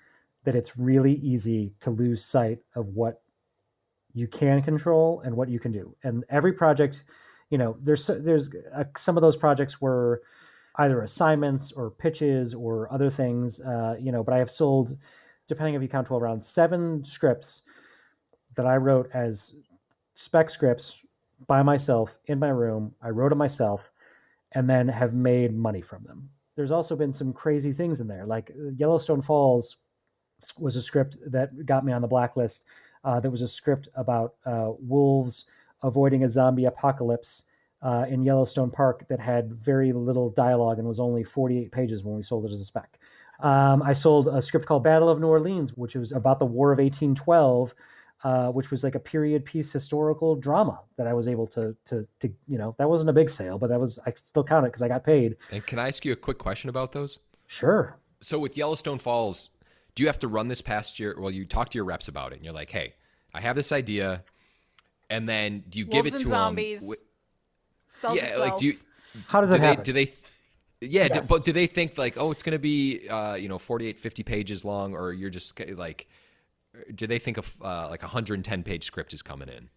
[SPEAKER 3] that it's really easy to lose sight of what you can control and what you can do. And every project, there's some of those projects were either assignments or pitches or other things, but I have sold, depending if you count 12 Rounds, 7 scripts that I wrote as spec scripts by myself in my room. I wrote them myself and then have made money from them. There's also been some crazy things in there. Like Yellowstone Falls was a script that got me on the blacklist. There was a script about wolves avoiding a zombie apocalypse in Yellowstone Park that had very little dialogue and was only 48 pages when we sold it as a spec. I sold a script called Battle of New Orleans, which was about the War of 1812, which was like a period piece historical drama that I was able to that wasn't a big sale, but I still count it because I got paid.
[SPEAKER 1] And can I ask you a quick question about those?
[SPEAKER 3] Sure.
[SPEAKER 1] So with Yellowstone Falls, do you have to run this past you talk to your reps about it and you're like, hey, I have this idea, and then do you give it to them?
[SPEAKER 2] Zombies. Sells itself.
[SPEAKER 1] like
[SPEAKER 3] how does it happen?
[SPEAKER 1] Yes. But do they think like, oh, it's going to be 48, 50 pages long, or you're just like, do they think of like 110 page script is coming in?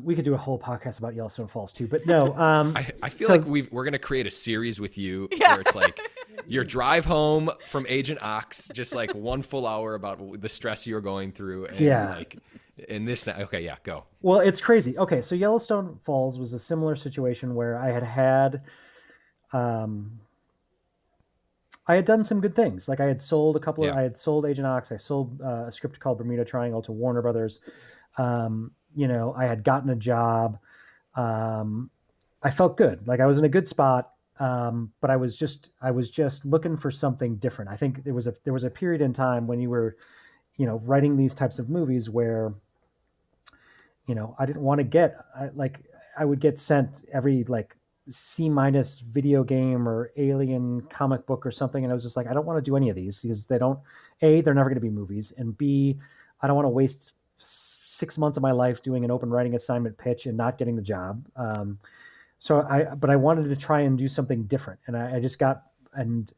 [SPEAKER 3] We could do a whole podcast about Yellowstone Falls too, but no.
[SPEAKER 1] I feel like we're going to create a series with you where it's like your drive home from Agent Ox, just like 1 full hour about the stress you were going through. And like in this, okay, yeah, go.
[SPEAKER 3] Well, it's crazy. Okay. So Yellowstone Falls was a similar situation where I had done some good things. Like I had sold I had sold Agent Ox. I sold a script called Bermuda Triangle to Warner Brothers. I had gotten a job. I felt good. Like I was in a good spot. But I was just looking for something different. I think there was a period in time when you were, writing these types of movies where, I didn't want to I would get sent every like C- video game or alien comic book or something. And I was just like, I don't want to do any of these because they're never going to be movies. And B, I don't want to waste 6 months of my life doing an open writing assignment pitch and not getting the job. But I wanted to try and do something different. And I just got, and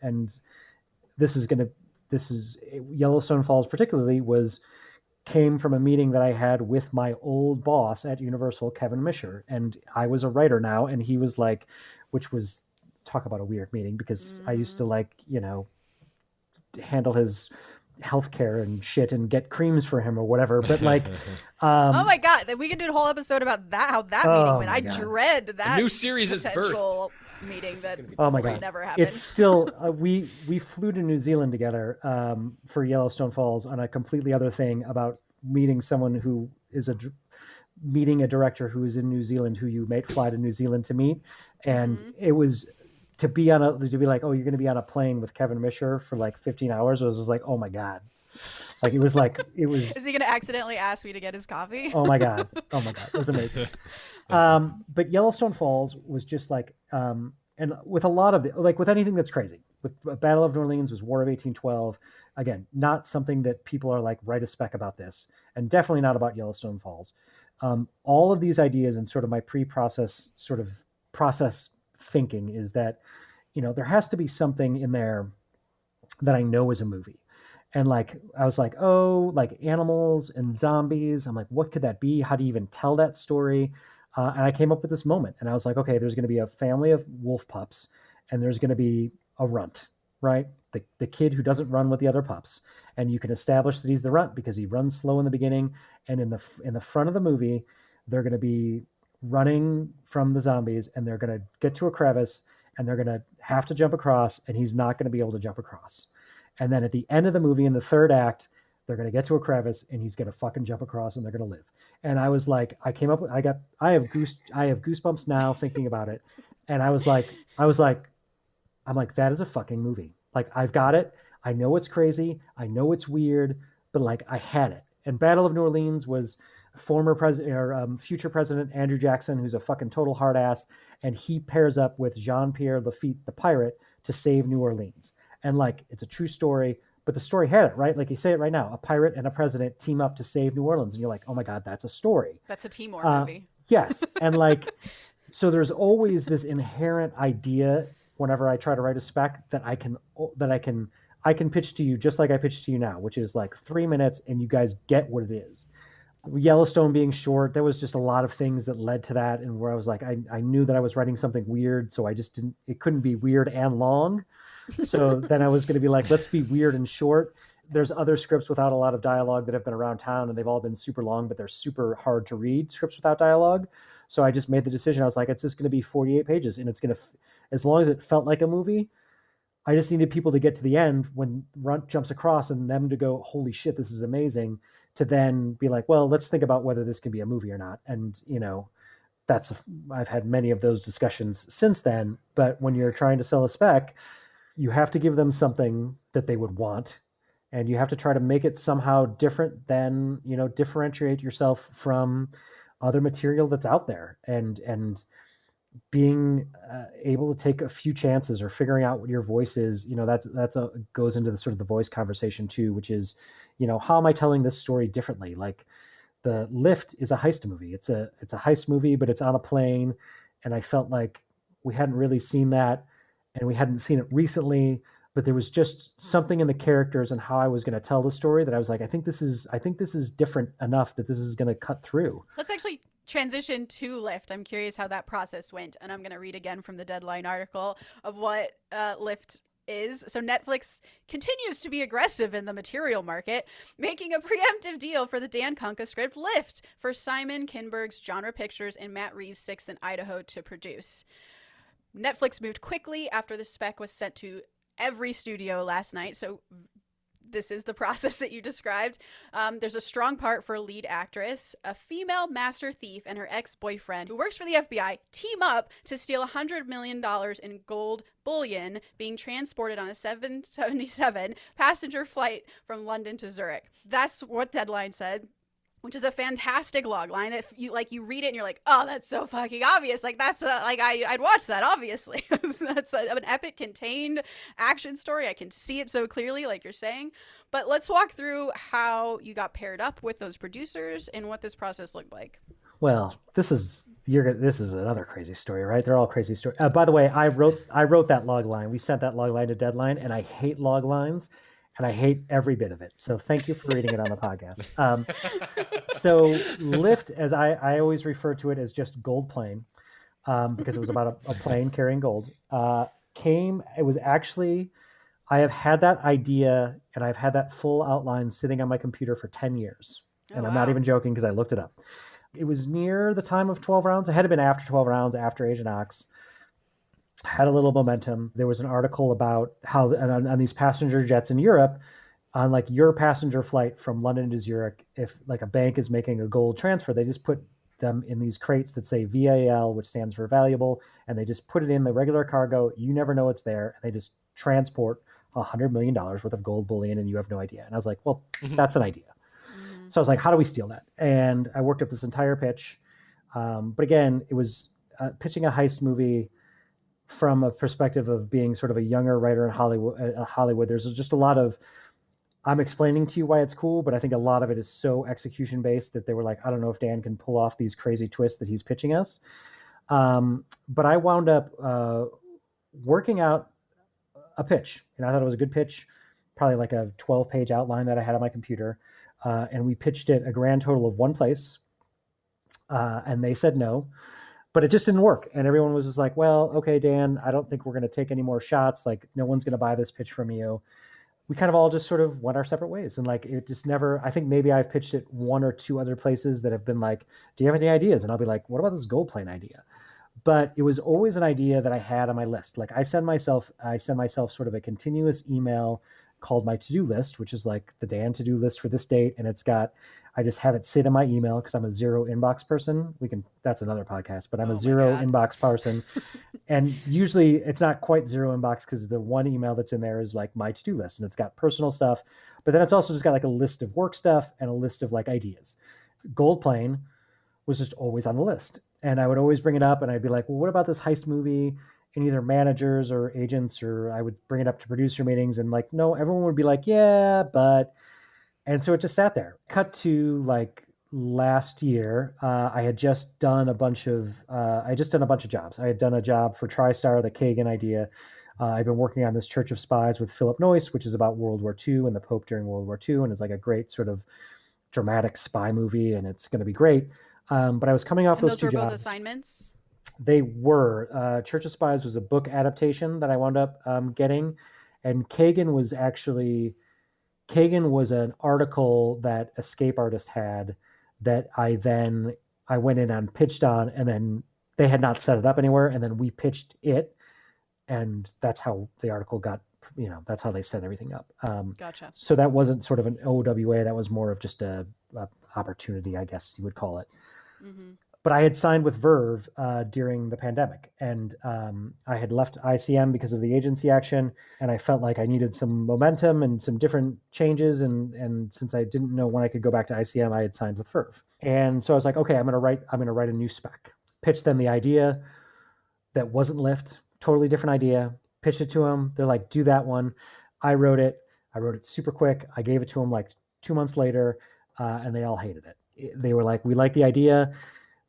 [SPEAKER 3] this is Yellowstone Falls particularly came from a meeting that I had with my old boss at Universal, Kevin Misher. And I was a writer now. And he was like, which was, talk about a weird meeting, because I used to handle his healthcare and shit and get creams for him or whatever. But like,
[SPEAKER 2] oh my God, we could do a whole episode about that, how that meeting went. I dread that.
[SPEAKER 1] A new series is birthed.
[SPEAKER 2] Meeting that never happened.
[SPEAKER 3] It's still, we flew to New Zealand together for Yellowstone Falls on a completely other thing about meeting someone who is meeting a director who is in New Zealand, who you might fly to New Zealand to meet. And it was, to be like, oh, you're going to be on a plane with Kevin Misher for like 15 hours. It was just like, oh my God. Like, it was. Is
[SPEAKER 2] he going to accidentally ask me to get his coffee?
[SPEAKER 3] Oh my God. It was amazing. But Yellowstone Falls was just like, and with a lot of with anything that's crazy, with Battle of New Orleans was War of 1812. Again, not something that people are like, write a spec about this, and definitely not about Yellowstone Falls. All of these ideas and sort of my process thinking is that, there has to be something in there that I know is a movie. And like, I was like, oh, like animals and zombies. I'm like, what could that be? How do you even tell that story? And I came up with this moment, and I was like, okay, there's going to be a family of wolf pups, and there's going to be a runt, right? The kid who doesn't run with the other pups. And you can establish that he's the runt because he runs slow in the beginning. And in the front of the movie, they're going to be running from the zombies, and they're going to get to a crevice, and they're going to have to jump across, and he's not going to be able to jump across. And then at the end of the movie, in the third act, they're going to get to a crevice, and he's going to fucking jump across, and they're going to live. And I was like, I have goosebumps now thinking about it. And I'm like, that is a fucking movie. Like, I've got it. I know it's crazy. I know it's weird, but like, I had it. And Battle of New Orleans was former president or future president Andrew Jackson, who's a fucking total hard ass, and he pairs up with Jean-Pierre Lafitte, the pirate, to save New Orleans. And like, it's a true story, but the story had it, right? Like, you say it right now, a pirate and a president team up to save New Orleans, and you're like, oh my God, that's a story.
[SPEAKER 2] That's a Timor movie.
[SPEAKER 3] Yes, and like, so there's always this inherent idea whenever I try to write a spec that I can pitch to you just like I pitched to you now, which is like 3 minutes, and you guys get what it is. Yellowstone being short, there was just a lot of things that led to that, and where I was like, I knew that I was writing something weird, so it couldn't be weird and long. So then I was going to be like, let's be weird and short. There's other scripts without a lot of dialogue that have been around town, and they've all been super long, but they're super hard to read, scripts without dialogue. So I just made the decision. I was like, it's just going to be 48 pages, and it's going to, as long as it felt like a movie, I just needed people to get to the end when Runt jumps across, and them to go, holy shit, this is amazing, to then be like, well, let's think about whether this can be a movie or not. And, I've had many of those discussions since then. But when you're trying to sell a spec, you have to give them something that they would want. and you have to try to make it somehow different than, differentiate yourself from other material that's out there, and being able to take a few chances or figuring out what your voice is. Goes into the sort of the voice conversation too, which is, how am I telling this story differently? Like, the Lift is a heist movie. It's a heist movie, but it's on a plane. And I felt like we hadn't really seen that, and we hadn't seen it recently, but there was just something in the characters and how I was going to tell the story that I was like, I think this is different enough that this is going to cut through.
[SPEAKER 2] Let's actually transition to Lift. I'm curious how that process went. And I'm going to read again from the Deadline article of what Lift is. So Netflix continues to be aggressive in the material market, making a preemptive deal for the Dan Kunka script Lift for Simon Kinberg's Genre Pictures and Matt Reeves' Sixth in Idaho to produce. Netflix moved quickly after the spec was sent to every studio last night. So this is the process that you described. There's a strong part for a lead actress. A female master thief and her ex-boyfriend, who works for the FBI, team up to steal $100 million in gold bullion being transported on a 777 passenger flight from London to Zurich. That's what Deadline said, which is a fantastic log line. If you read it and you're like, oh, that's so fucking obvious. Like, I'd watch that, obviously. That's an epic contained action story. I can see it so clearly, like you're saying. But let's walk through how you got paired up with those producers and what this process looked like.
[SPEAKER 3] Well, this is another crazy story, right? They're all crazy stories. By the way, I wrote that log line. We sent that log line to Deadline, and I hate log lines. And I hate every bit of it. So thank you for reading it on the podcast. So Lift, as I always refer to it as just gold plane, because it was about a plane carrying gold, it was actually, I have had that idea and I've had that full outline sitting on my computer for 10 years. And I'm not even joking because I looked it up. It was near the time of 12 Rounds. It had been after 12 Rounds, after Agent Ox. Had a little momentum. There was an article about how on these passenger jets in Europe, on like your passenger flight from London to Zurich, if like a bank is making a gold transfer, they just put them in these crates that say VAL, which stands for valuable, and they just put it in the regular cargo. You never know it's there. And they just transport $100 million worth of gold bullion, and you have no idea. And I was like, well, that's an idea. Mm-hmm. So I was like, how do we steal that? And I worked up this entire pitch. But again, it was pitching a heist movie from a perspective of being sort of a younger writer in Hollywood. There's just a lot of, I'm explaining to you why it's cool, but I think a lot of it is so execution based that they were like, I don't know if Dan can pull off these crazy twists that he's pitching us. But I wound up working out a pitch, and I thought it was a good pitch, probably like a 12-page outline that I had on my computer. And we pitched it a grand total of one place. And they said no. But it just didn't work. And everyone was just like, well, okay, Dan, I don't think we're going to take any more shots. Like, no one's going to buy this pitch from you. We kind of all just sort of went our separate ways. And like, it just never, I think maybe I've pitched it one or two other places that have been like, do you have any ideas? And I'll be like, what about this gold plane idea? But it was always an idea that I had on my list. Like I send myself sort of a continuous email called my to-do list, which is like the Dan to-do list for this date. And I just have it sit in my email because I'm a zero inbox person. That's another podcast, but I'm a zero inbox person. And usually it's not quite zero inbox because the one email that's in there is like my to-do list, and it's got personal stuff, but then it's also just got like a list of work stuff and a list of like ideas. Gold plane was just always on the list. And I would always bring it up and I'd be like, well, what about this heist movie? And either managers or agents, or I would bring it up to producer meetings, and like, no, everyone would be like, yeah, but, and so it just sat there. Cut to like last year, I had just done a bunch of jobs. I had done a job for TriStar, the Kagan idea. I've been working on this Church of Spies with Philip Noyce, which is about World War II and the Pope during World War II. And it's like a great sort of dramatic spy movie, and it's going to be great. But I was coming off those two jobs. Those were both assignments? They were. Church of Spies was a book adaptation that I wound up getting. And Kagan was an article that Escape Artist had that I went in and pitched on, and then they had not set it up anywhere. And then we pitched it. And that's how the article got, that's how they set everything up.
[SPEAKER 2] Gotcha.
[SPEAKER 3] So that wasn't sort of an OWA. That was more of just a opportunity, I guess you would call it. Mm-hmm. But I had signed with Verve during the pandemic, and I had left ICM because of the agency action, and I felt like I needed some momentum and some different changes. And since I didn't know when I could go back to ICM, I had signed with Verve, and so I was like, okay, I'm gonna write a new spec. Pitched them the idea that wasn't Lyft, totally different idea. Pitched it to them. They're like, do that one. I wrote it super quick. I gave it to them like 2 months later, and they all hated it. They were like, we like the idea.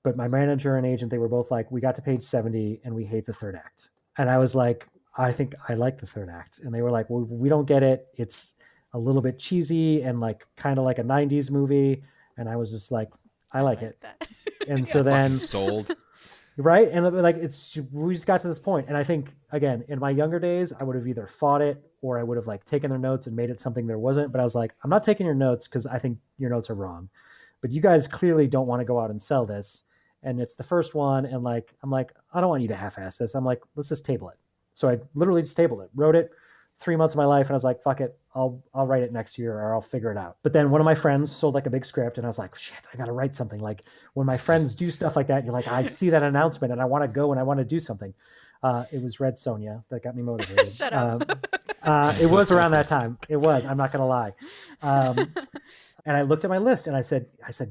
[SPEAKER 3] But my manager and agent, they were both like, we got to page 70 and we hate the third act. And I was like, I think I like the third act. And they were like, well, we don't get it. It's a little bit cheesy and like kind of like a 90s movie. And I was just like, I like it.
[SPEAKER 2] That.
[SPEAKER 3] And so then
[SPEAKER 1] sold.
[SPEAKER 3] Right. And like, we just got to this point. And I think, again, in my younger days, I would have either fought it or I would have like taken their notes and made it something there wasn't. But I was like, I'm not taking your notes because I think your notes are wrong. But you guys clearly don't want to go out and sell this. And it's the first one. And like, I'm like, I don't want you to half-ass this. I'm like, let's just table it. So I literally just tabled it, wrote it 3 months of my life. And I was like, fuck it. I'll write it next year or I'll figure it out. But then one of my friends sold like a big script and I was like, shit, I got to write something. Like when my friends do stuff like that, you're like, I see that announcement and I want to go and I want to do something. It was Red Sonja that got me motivated.
[SPEAKER 2] Shut up.
[SPEAKER 3] It was around that time. It was, I'm not going to lie. And I looked at my list and I said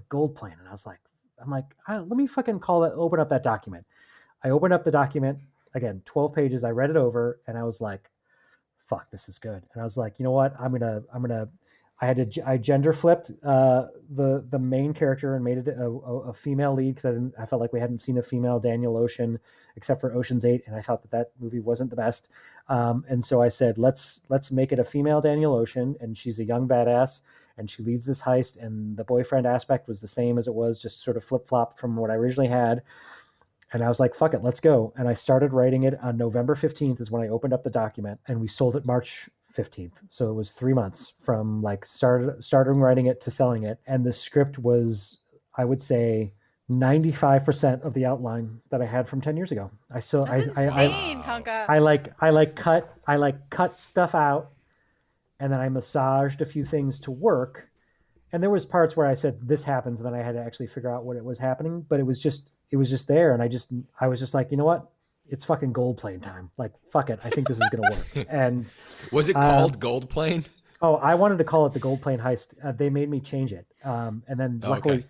[SPEAKER 3] gold plan. And I was like, let me fucking open up that document. I opened up the document, again, 12 pages. I read it over and I was like, fuck, this is good. And I was like, you know what? I gender flipped the main character and made it a female lead because I felt like we hadn't seen a female Daniel Ocean except for Ocean's 8. And I thought that movie wasn't the best. And so I said, let's make it a female Daniel Ocean. And she's a young badass. And she leads this heist, and the boyfriend aspect was the same as it was, just sort of flip-flopped from what I originally had. And I was like, fuck it, let's go. And I started writing it on November 15th is when I opened up the document, and we sold it March 15th. So it was 3 months from like starting writing it to selling it. And the script was, I would say, 95% of the outline that I had from 10 years ago.
[SPEAKER 2] That's insane, Kunka.
[SPEAKER 3] I cut stuff out. And then I massaged a few things to work. And there was parts where I said, this happens. And then I had to actually figure out what it was happening. But it was just there. And I was just like, you know what? It's fucking gold plane time. Like, fuck it. I think this is going to work. And
[SPEAKER 1] was it called Gold Plane?
[SPEAKER 3] Oh, I wanted to call it the Gold Plane Heist. They made me change it. And then luckily,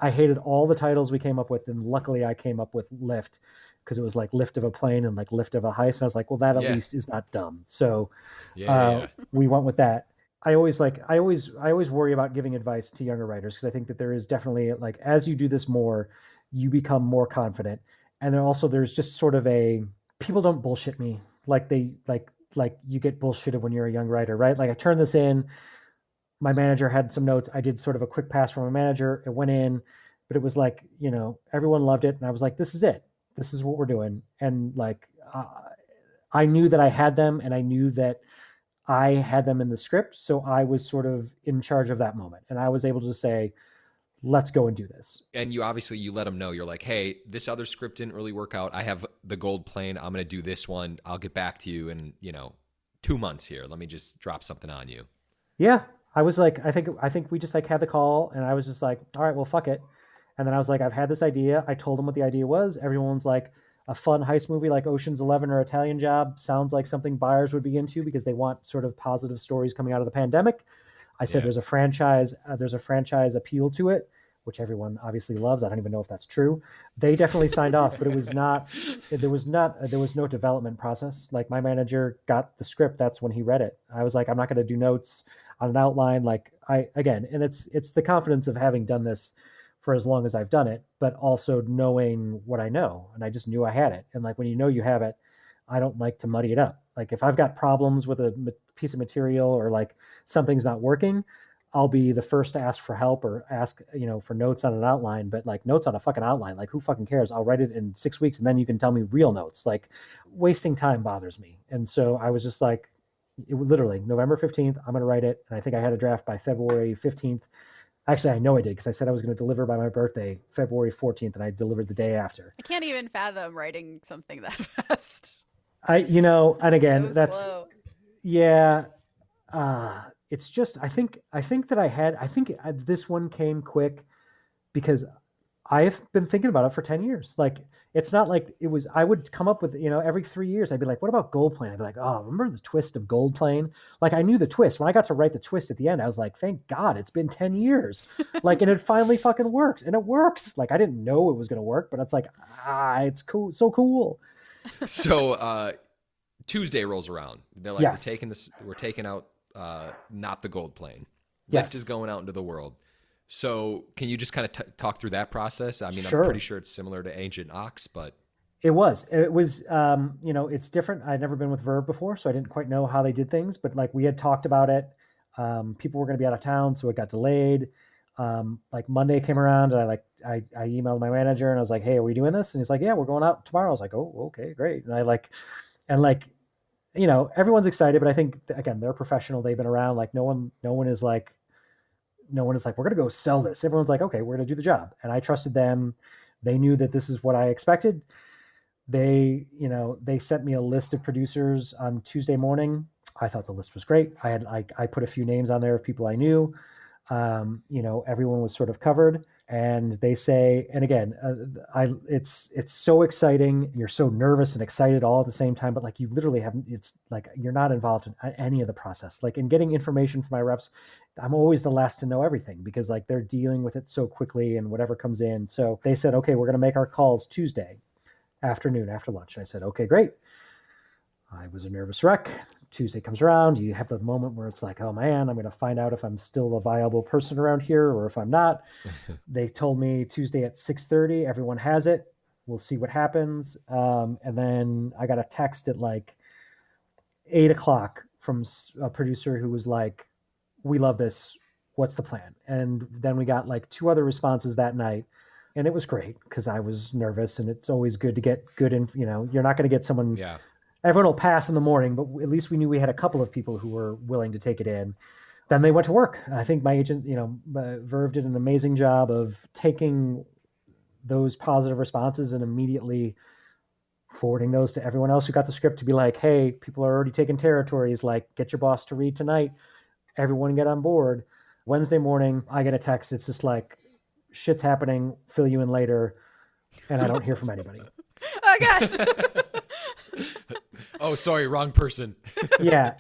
[SPEAKER 3] I hated all the titles we came up with. And luckily I came up with Lift because it was like lift of a plane and like lift of a heist. And I was like, well, that at least is not dumb. So we went with that. I always worry about giving advice to younger writers because I think that there is definitely like, as you do this more, you become more confident. And then also there's just sort of people don't bullshit me. Like like you get bullshitted when you're a young writer, right? Like I turned this in, my manager had some notes. I did sort of a quick pass from my manager. It went in, but it was like, everyone loved it. And I was like, this is it. This is what we're doing. And like, I knew that I had them and I knew that I had them in the script. So I was sort of in charge of that moment. And I was able to say, let's go and do this.
[SPEAKER 1] And you let them know, you're like, hey, this other script didn't really work out. I have the gold plane. I'm going to do this one. I'll get back to you in, 2 months here. Let me just drop something on you.
[SPEAKER 3] Yeah. I was like, I think we just like had the call and I was just like, all right, well, fuck it. And then I was like, I've had this idea. I told them what the idea was. Everyone's like, a fun heist movie like Ocean's 11 or Italian Job sounds like something buyers would be into because they want sort of positive stories coming out of the pandemic. I said there's a franchise appeal to it, which everyone obviously loves. I don't even know if that's true. They definitely signed off, but there was no development process. Like my manager got the script. That's when he read it. I was like, I'm not going to do notes on an outline. Like and it's the confidence of having done this for as long as I've done it, but also knowing what I know. And I just knew I had it. And like, when you have it, I don't like to muddy it up. Like if I've got problems with a piece of material or like something's not working, I'll be the first to ask for help or ask, for notes on an outline, but like notes on a fucking outline, like who fucking cares? I'll write it in 6 weeks and then you can tell me real notes. Like wasting time bothers me. And so I was just like, literally November 15th, I'm going to write it. And I think I had a draft by February 15th. Actually, I know I did because I said I was going to deliver by my birthday, February 14th, and I delivered the day after.
[SPEAKER 2] I can't even fathom writing something that fast.
[SPEAKER 3] And again,
[SPEAKER 2] so
[SPEAKER 3] that's
[SPEAKER 2] slow.
[SPEAKER 3] Yeah. It's just, I think this one came quick because I've been thinking about it for 10 years. Like, it's not like it was, I would come up with, every 3 years, I'd be like, what about Gold Plane? I'd be like, oh, remember the twist of Gold Plane? Like, I knew the twist. When I got to write the twist at the end, I was like, thank God it's been 10 years. Like, and it finally fucking works. And it works. Like, I didn't know it was going to work, but it's like, it's cool. So cool.
[SPEAKER 1] So, Tuesday rolls around. They're like,
[SPEAKER 3] Yes.
[SPEAKER 1] we're taking out, not the Gold Plane.
[SPEAKER 3] Yes.
[SPEAKER 1] Lift is going out into the world. So can you just kind of talk through that process? I mean,
[SPEAKER 3] Sure.
[SPEAKER 1] I'm pretty sure it's similar to Ancient Ox, but
[SPEAKER 3] It was, it's different. I'd never been with Verve before, so I didn't quite know how they did things, but like we had talked about it. People were going to be out of town, so it got delayed. Like Monday came around and I emailed my manager and I was like, hey, are we doing this? And he's like, yeah, we're going out tomorrow. I was like, oh, okay, great. And everyone's excited, but I think again, they're professional. They've been around. Like no one is like, we're going to go sell this. Everyone's like, okay, we're going to do the job. And I trusted them. They knew that this is what I expected. They sent me a list of producers on Tuesday morning. I thought the list was great. I put a few names on there of people I knew. Everyone was sort of covered, and they say, and again, it's so exciting. You're so nervous and excited all at the same time, but like you literally haven't, it's like, you're not involved in any of the process. Like in getting information from my reps, I'm always the last to know everything because like they're dealing with it so quickly and whatever comes in. So they said, okay, we're going to make our calls Tuesday afternoon after lunch. And I said, okay, great. I was a nervous wreck. Tuesday comes around. You have the moment where it's like, oh man, I'm going to find out if I'm still a viable person around here or if I'm not. They told me Tuesday at 6:30, everyone has it. We'll see what happens. And then I got a text at like 8:00 from a producer who was like, we love this. What's the plan? And then we got like 2 other responses that night. And it was great because I was nervous, and it's always good to get good. You're not going to get someone.
[SPEAKER 1] yeah.
[SPEAKER 3] Everyone will pass in the morning, but at least we knew we had a couple of people who were willing to take it in. Then they went to work. I think my agent, Verve did an amazing job of taking those positive responses and immediately forwarding those to everyone else who got the script to be like, hey, people are already taking territories. Like, get your boss to read tonight. Everyone get on board. Wednesday morning, I get a text. It's just like, shit's happening. Fill you in later. And I don't hear from anybody.
[SPEAKER 2] Oh God.
[SPEAKER 1] Oh, sorry, wrong person.
[SPEAKER 3] Yeah.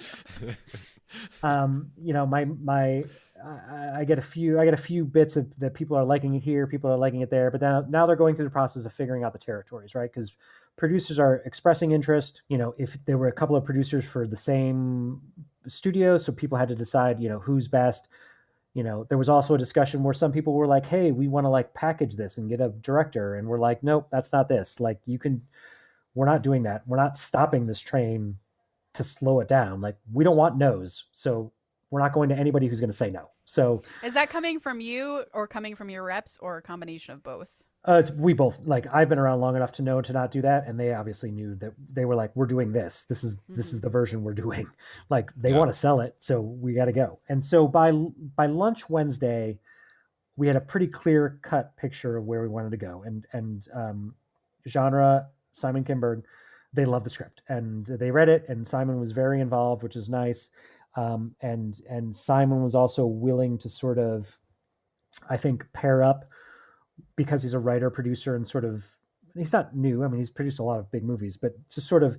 [SPEAKER 3] I get a few bits of that people are liking it here, people are liking it there, but now they're going through the process of figuring out the territories, right? Because producers are expressing interest. If there were a couple of producers for the same studio, so people had to decide, who's best. There was also a discussion where some people were like, hey, we want to like package this and get a director. And we're like, nope, that's not this. Like we're not doing that. We're not stopping this train to slow it down. Like we don't want no's. So we're not going to anybody who's going to say no. So
[SPEAKER 2] is that coming from you or coming from your reps or a combination of both?
[SPEAKER 3] We both, like, I've been around long enough to know to not do that. And they obviously knew that. They were like, we're doing this. This is the version we're doing. Like they want to sell it. So we got to go. And so by lunch Wednesday, we had a pretty clear cut picture of where we wanted to go. And genre, Simon Kinberg, they loved the script and they read it, and Simon was very involved, which is nice. And Simon was also willing to sort of, I think, pair up, because he's a writer, producer, and sort of, he's not new. I mean, he's produced a lot of big movies, but just sort of,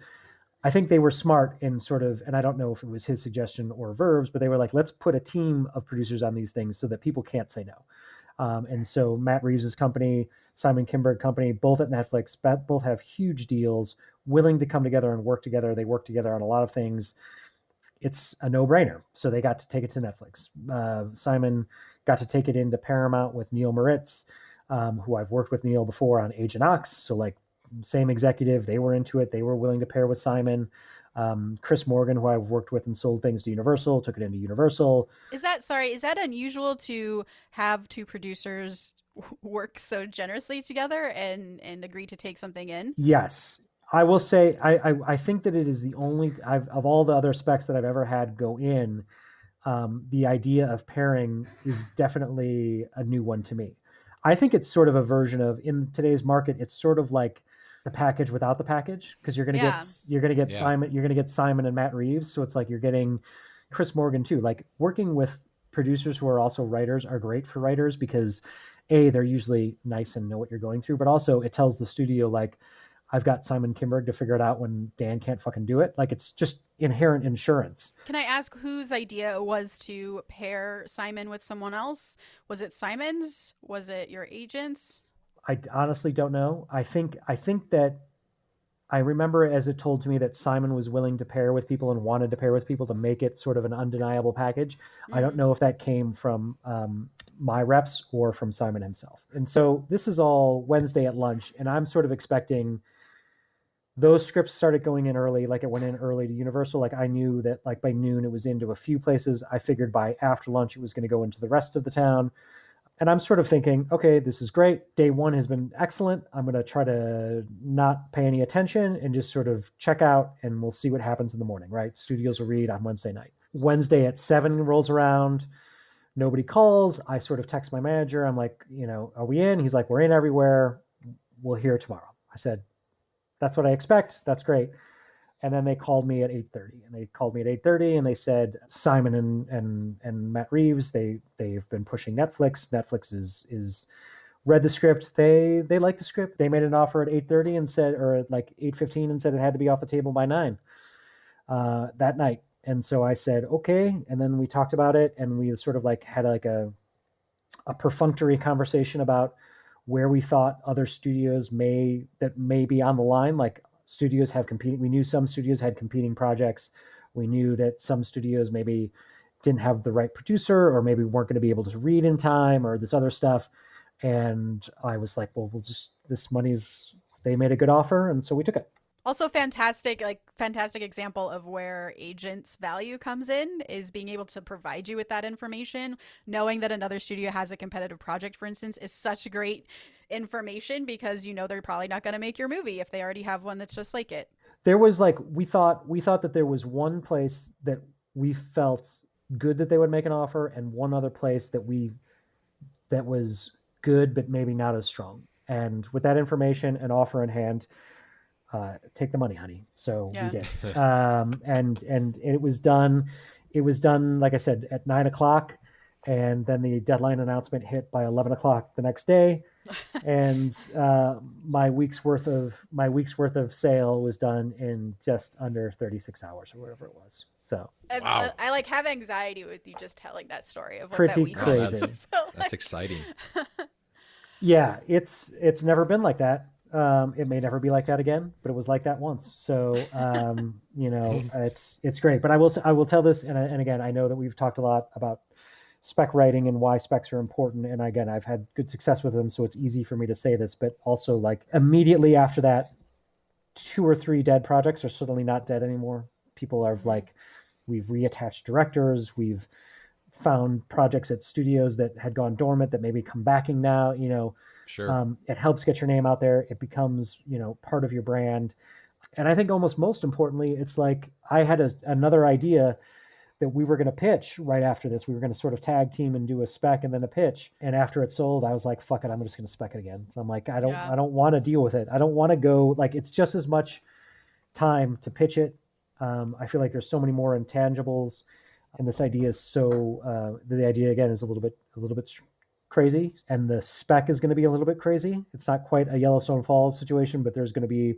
[SPEAKER 3] I think they were smart in sort of, and I don't know if it was his suggestion or Verve's, but they were like, let's put a team of producers on these things so that people can't say no. And so Matt Reeves' company, Simon Kinberg company, both at Netflix, both have huge deals, willing to come together and work together. They work together on a lot of things. It's a no-brainer. So they got to take it to Netflix. Simon got to take it into Paramount with Neil Moritz, who I've worked with Neil before on Agent Ox. So like same executive, they were into it. They were willing to pair with Simon. Chris Morgan, who I've worked with and sold things to Universal, took it into Universal.
[SPEAKER 2] Is that unusual to have 2 producers work so generously together and agree to take something in?
[SPEAKER 3] Yes. I will say, I think that it is the only, of all the other specs that I've ever had go in, the idea of pairing is definitely a new one to me. I think it's sort of a version of, in today's market, it's sort of like the package without the package, because you're going to get Simon and Matt Reeves. So it's like you're getting Chris Morgan too. Like working with producers who are also writers are great for writers because they're usually nice and know what you're going through, but also it tells the studio, like, I've got Simon Kinberg to figure it out when Dan can't fucking do it. Like, it's just inherent insurance.
[SPEAKER 2] Can I ask whose idea it was to pair Simon with someone else? Was it Simon's? Was it your agent's?
[SPEAKER 3] I honestly don't know. I think that I remember as it told to me that Simon was willing to pair with people and wanted to pair with people to make it sort of an undeniable package. I don't know if that came from my reps or from Simon himself. And so this is all Wednesday at lunch, and I'm sort of expecting those scripts started going in early. Like, it went in early to Universal. Like, I knew that like by noon it was into a few places. I figured by after lunch it was going to go into the rest of the town. And I'm sort of thinking, okay, this is great. Day one has been excellent. I'm going to try to not pay any attention and just sort of check out, and we'll see what happens in the morning, right? Studios will read on Wednesday night. Wednesday at 7 rolls around. Nobody calls. I sort of text my manager. I'm like, are we in? He's like, we're in everywhere. We'll hear tomorrow. I said, that's what I expect. That's great. And then they called me at 8:30, and they said Simon and Matt Reeves, they've been pushing Netflix. Netflix is read the script. They like the script. They made an offer at 8:30 and said, or at like 8:15, and said it had to be off the table by 9 that night. And so I said, okay. And then we talked about it, and we sort of like had like a perfunctory conversation about where we thought other studios may be on the line. Like, studios have competing. We knew some studios had competing projects. We knew that some studios maybe didn't have the right producer, or maybe weren't going to be able to read in time, or this other stuff. And I was like, well, they made a good offer, and so we took it.
[SPEAKER 2] Also fantastic example of where agents' value comes in is being able to provide you with that information. Knowing that another studio has a competitive project, for instance, is such great information, because they're probably not going to make your movie if they already have one that's just like it.
[SPEAKER 3] There was like, we thought that there was one place that we felt good that they would make an offer, and one other place that was good but maybe not as strong. And with that information and offer in hand, take the money, honey. So we did. And it was done. It was done, like I said, at 9:00, and then the deadline announcement hit by 11:00 the next day. And my week's worth of sale was done in just under 36 hours or whatever it was. So
[SPEAKER 1] wow.
[SPEAKER 2] I have anxiety with you just telling that story of what
[SPEAKER 3] pretty
[SPEAKER 2] that week
[SPEAKER 3] crazy.
[SPEAKER 1] That's exciting. Yeah,
[SPEAKER 3] it's never been like that. It may never be like that again, but it was like that once. So, it's great. But I will tell this, and again, I know that we've talked a lot about spec writing and why specs are important. And again, I've had good success with them, so it's easy for me to say this, but also, like, immediately after that, 2 or 3 dead projects are certainly not dead anymore. People are like, we've reattached directors. We've found projects at studios that had gone dormant that maybe come backing now,
[SPEAKER 1] Sure.
[SPEAKER 3] It helps get your name out there. It becomes, part of your brand. And I think almost most importantly, it's like, I had another idea that we were going to pitch right after this. We were going to sort of tag team and do a spec and then a pitch. And after it sold, I was like, fuck it, I'm just going to spec it again. So I'm like, I don't want to deal with it. I don't want to go, like, it's just as much time to pitch it. I feel like there's so many more intangibles, and this idea is the idea again is a little bit crazy, and the spec is going to be a little bit crazy. It's not quite a Yellowstone Falls situation, but there's going to be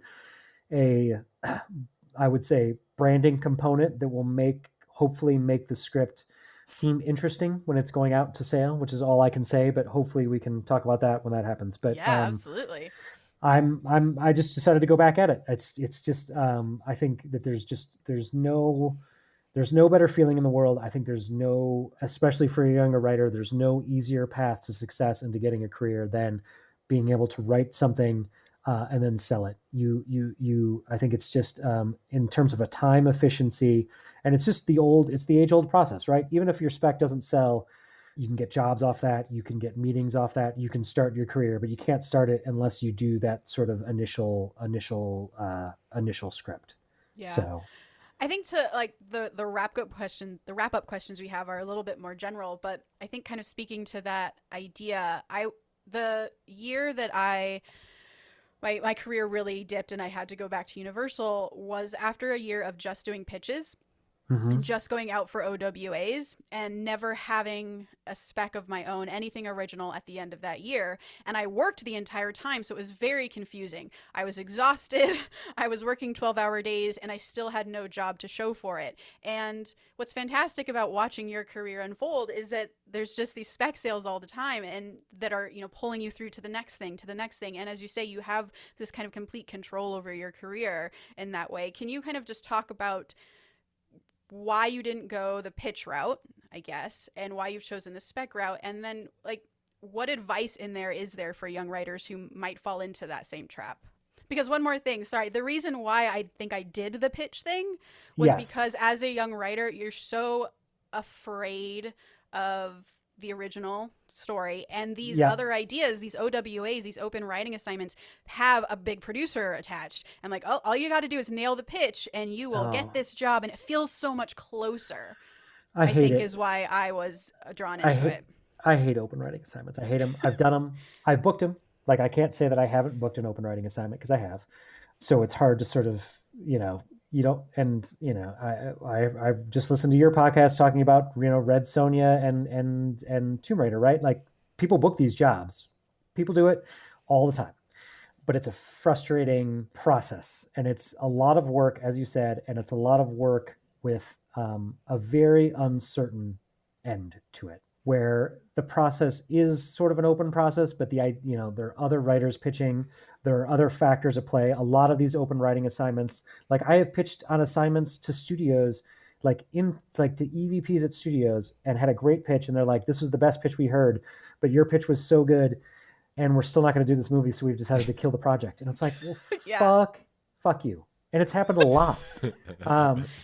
[SPEAKER 3] I would say, branding component that will hopefully make the script seem interesting when it's going out to sale, which is all I can say, but hopefully we can talk about that when that happens. But
[SPEAKER 2] yeah, absolutely.
[SPEAKER 3] I just decided to go back at it. It's just I think that there's no better feeling in the world. I think especially for a younger writer, there's no easier path to success and to getting a career than being able to write something and then sell it. I think it's just in terms of a time efficiency, and it's just the age-old process, right? Even if your spec doesn't sell, you can get jobs off that, you can get meetings off that, you can start your career, but you can't start it unless you do that sort of initial script.
[SPEAKER 2] Yeah.
[SPEAKER 3] So
[SPEAKER 2] I think to like the wrap up questions we have are a little bit more general, but I think kind of speaking to that idea, the year that my career really dipped and I had to go back to Universal was after a year of just doing pitches. just going out for OWAs and never having a spec of my own, anything original at the end of that year. And I worked the entire time, so it was very confusing. I was exhausted. I was working 12-hour days, and I still had no job to show for it. And what's fantastic about watching your career unfold is that there's just these spec sales all the time, and that are, you know, pulling you through to the next thing, to the next thing. And as you say, you have this kind of complete control over your career in that way. Can you kind of just talk about why you didn't go the pitch route, I guess, and why you've chosen the spec route, and then like what advice in there is there for young writers who might fall into that same trap? Because one more thing, sorry, the reason why I think I did the pitch thing was because as a young writer, you're so afraid of the original story, and these other ideas, these OWAs, these open writing assignments, have a big producer attached, and like, oh, all you got to do is nail the pitch and you will get this job, and it feels so much closer. I think is why I was drawn into it.
[SPEAKER 3] I hate open writing assignments. I hate them. I've done them. I've booked them. Like, I can't say that I haven't booked an open writing assignment, because I have. So it's hard to sort of, you know, you don't, and you know, I've just listened to your podcast talking about, you know, Red Sonja and Tomb Raider, right? Like, people book these jobs, people do it all the time, but it's a frustrating process, and it's a lot of work, as you said, and it's a lot of work with a very uncertain end to it, where the process is sort of an open process, but you know, there are other writers pitching, there are other factors at play. A lot of these open writing assignments, like I have pitched on assignments to studios, to EVPs at studios, and had a great pitch, and they're like, this was the best pitch we heard, but your pitch was so good, and we're still not going to do this movie, so we've decided to kill the project. And it's like, well, fuck you. And it's happened a lot.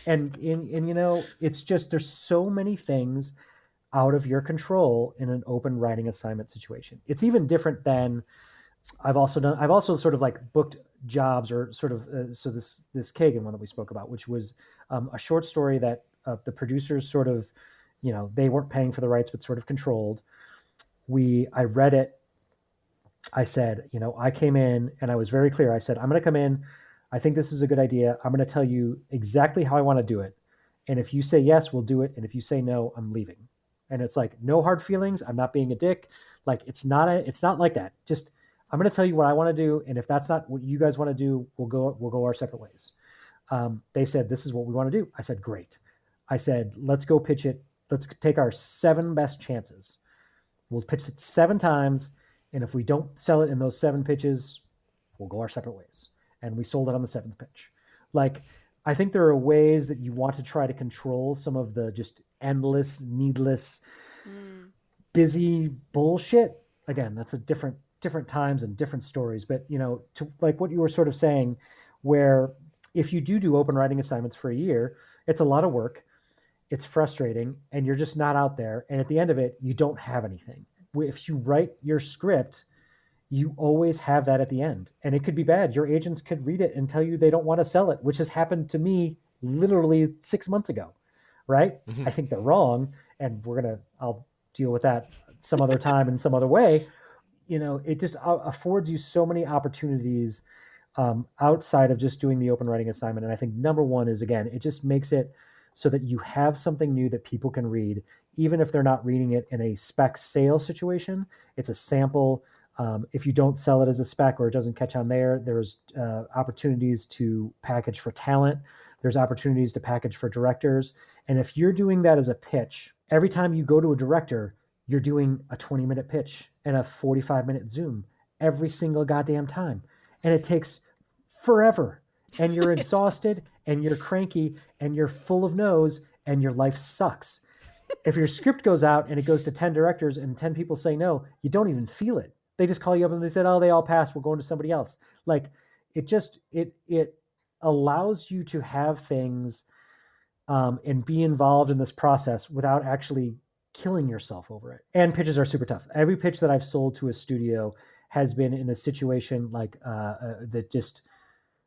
[SPEAKER 3] And you know, it's just, there's so many things out of your control in an open writing assignment situation. It's even different than I've also sort of like booked jobs, or sort of so this Kagan one that we spoke about, which was a short story that the producers sort of, you know, they weren't paying for the rights, but sort of controlled. I read it. I said, you know, I came in and I was very clear. I said, I'm going to come in. I think this is a good idea. I'm going to tell you exactly how I want to do it. And if you say yes, we'll do it. And if you say no, I'm leaving. And it's like, no hard feelings. I'm not being a dick. Like, it's not like that. Just, I'm going to tell you what I want to do. And if that's not what you guys want to do, we'll go our separate ways. They said, this is what we want to do. I said, great. I said, let's go pitch it. Let's take our 7 best chances. We'll pitch it 7 times. And if we don't sell it in those 7 pitches, we'll go our separate ways. And we sold it on the 7th pitch. Like, I think there are ways that you want to try to control some of the just endless, needless, busy bullshit. Again, that's a different times and different stories. But, you know, to like what you were sort of saying, where if you do open writing assignments for a year, it's a lot of work. It's frustrating, and you're just not out there. And at the end of it, you don't have anything. If you write your script, you always have that at the end, and it could be bad. Your agents could read it and tell you they don't want to sell it, which has happened to me literally 6 months ago. Right. Mm-hmm. I think they're wrong, and I'll deal with that some other time in some other way. You know, it just affords you so many opportunities outside of just doing the open writing assignment. And I think number one is, again, it just makes it so that you have something new that people can read, even if they're not reading it in a spec sale situation. It's a sample. If you don't sell it as a spec, or it doesn't catch on there's opportunities to package for talent. There's opportunities to package for directors. And if you're doing that as a pitch, every time you go to a director, you're doing a 20-minute pitch and a 45-minute Zoom every single goddamn time. And it takes forever. And you're exhausted and you're cranky and you're full of no's and your life sucks. If your script goes out and it goes to 10 directors and 10 people say no, you don't even feel it. They just call you up and they said, oh, they all passed. We're going to somebody else. Like, it allows you to have things and be involved in this process without actually killing yourself over it. And pitches are super tough. Every pitch that I've sold to a studio has been in a situation like that. Just,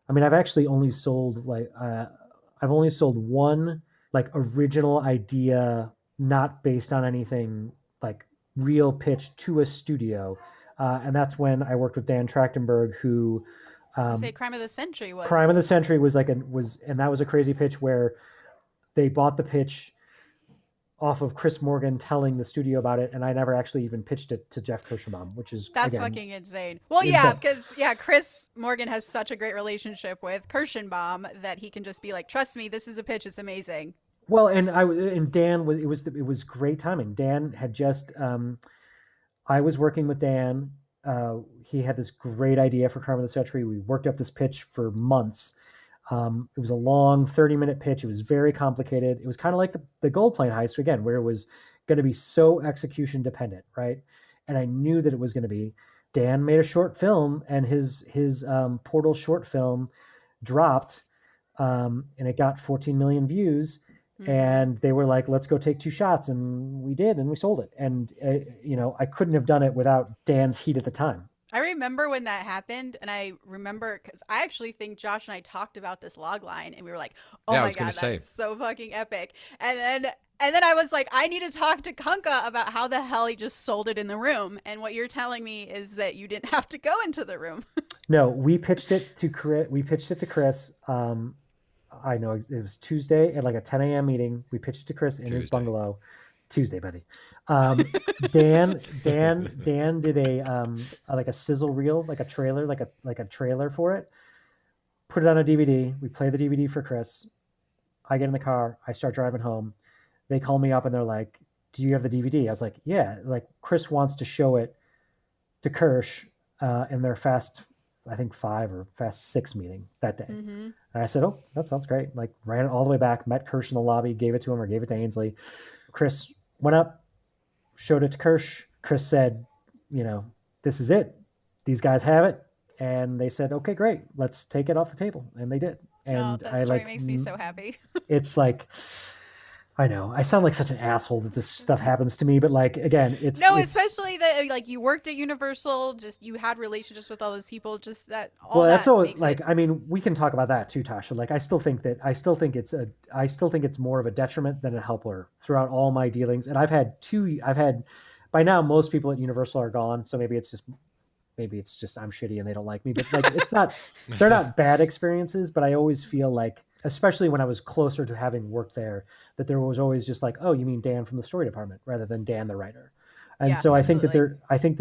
[SPEAKER 3] I mean, I've actually only sold I've only sold one like original idea, not based on anything, like real pitch to a studio. And that's when I worked with Dan Trachtenberg, who
[SPEAKER 2] Crime of the Century was.
[SPEAKER 3] Crime of the Century was and that was a crazy pitch where they bought the pitch off of Chris Morgan telling the studio about it, and I never actually even pitched it to Jeff Kirschenbaum, which is
[SPEAKER 2] That's
[SPEAKER 3] again,
[SPEAKER 2] fucking insane. Well,
[SPEAKER 3] insane.
[SPEAKER 2] yeah, because Chris Morgan has such a great relationship with Kirschenbaum that he can just be like, "Trust me, this is a pitch. It's amazing."
[SPEAKER 3] Well, and Dan was it was great timing. Dan had just I was working with Dan. He had this great idea for Crime of the Century. We worked up this pitch for months. It was a long 30-minute pitch. It was very complicated. It was kind of like the gold plane heist again, where it was going to be so execution dependent, right? And I knew that it was going to be. Dan made a short film, and his Portal short film dropped, and it got 14 million views. And they were like, let's go take 2 shots. And we did, and we sold it. And, I couldn't have done it without Dan's heat at the time.
[SPEAKER 2] I remember when that happened, and I remember because I actually think Josh and I talked about this log line, and we were like, "Oh my god, that's so fucking epic!" And then I was like, "I need to talk to Kunka about how the hell he just sold it in the room." And what you're telling me is that you didn't have to go into the room.
[SPEAKER 3] No, we pitched it to Chris. I know it was Tuesday at like a 10 a.m. meeting. We pitched it to Chris in his bungalow. Tuesday, buddy. Dan did a like a sizzle reel, like a trailer, like a trailer for it. Put it on a DVD. We play the DVD for Chris. I get in the car. I start driving home. They call me up and they're like, "Do you have the DVD?" I was like, "Yeah." Like Chris wants to show it to Kirsch in their Fast 5 or Fast 6 meeting that day. And I said, "Oh, that sounds great." Like ran it all the way back, met Kirsch in the lobby, gave it to him or gave it to Ainsley. Chris went up, showed it to Kirsch. Chris said, "This is it. These guys have it." And they said, "Okay, great. Let's take it off the table." And they did. And
[SPEAKER 2] that story makes me so happy.
[SPEAKER 3] It's like, I know I sound like such an asshole that this stuff happens to me, but like, again,
[SPEAKER 2] especially that like you worked at Universal, just you had relationships with all those people, just that.
[SPEAKER 3] I mean, we can talk about that too, Tasha. Like, I still think it's more of a detriment than a helper throughout all my dealings. And I've had by now most people at Universal are gone, so maybe it's just I'm shitty and they don't like me, but like they're not bad experiences, but I always feel like, especially when I was closer to having worked there, that there was always just like, "Oh, you mean Dan from the story department," rather than Dan the writer. And so I think that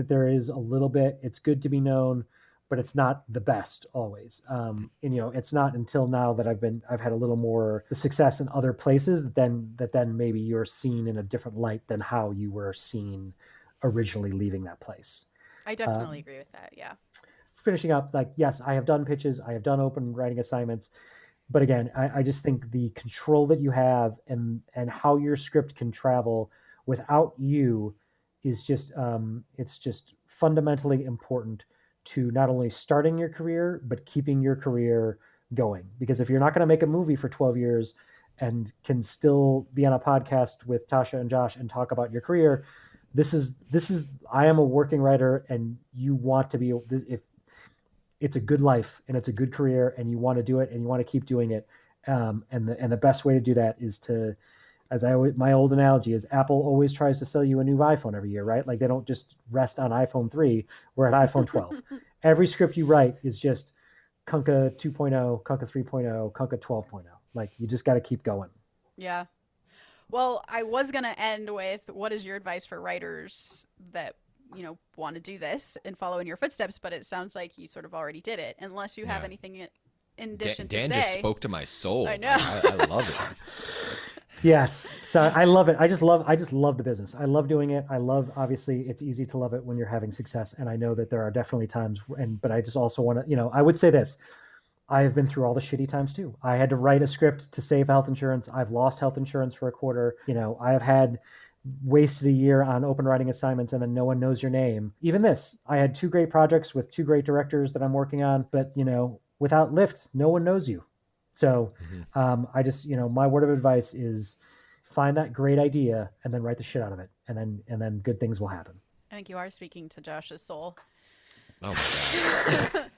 [SPEAKER 3] there is a little bit, it's good to be known, but it's not the best always. And it's not until now that I've had a little more success in other places that then maybe you're seen in a different light than how you were seen originally leaving that place.
[SPEAKER 2] I definitely agree with that. Yeah.
[SPEAKER 3] Finishing up, like, yes, I have done pitches. I have done open writing assignments. But again, I just think the control that you have and how your script can travel without you is just, it's just fundamentally important to not only starting your career, but keeping your career going. Because if you're not going to make a movie for 12 years and can still be on a podcast with Tasha and Josh and talk about your career, this is I am a working writer, and you want to be, if it's a good life and it's a good career and you want to do it and you want to keep doing it. And the best way to do that is to, my old analogy is Apple always tries to sell you a new iPhone every year, right? Like they don't just rest on iPhone 3. We're at iPhone 12. Every script you write is just Kunka 2.0, Kunka 3.0, Kunka 12.0. Like you just got to keep going.
[SPEAKER 2] Yeah. Well, I was going to end with, what is your advice for writers that, want to do this and follow in your footsteps, but it sounds like you sort of already did it, unless you have anything in addition to say.
[SPEAKER 1] Dan just spoke to my soul.
[SPEAKER 2] I know.
[SPEAKER 1] I love it.
[SPEAKER 3] Yes. So I love it. I just love the business. I love doing it. Obviously it's easy to love it when you're having success. And I know that there are definitely times but I just also want to, I would say this, I have been through all the shitty times too. I had to write a script to save health insurance. I've lost health insurance for a quarter. I have had wasted a year on open writing assignments and then no one knows your name. Even this, I had 2 great projects with 2 great directors that I'm working on, but without lift, no one knows you. So I just, my word of advice is find that great idea and then write the shit out of it. And then good things will happen.
[SPEAKER 2] I think you are speaking to Josh's soul.
[SPEAKER 1] Oh my God.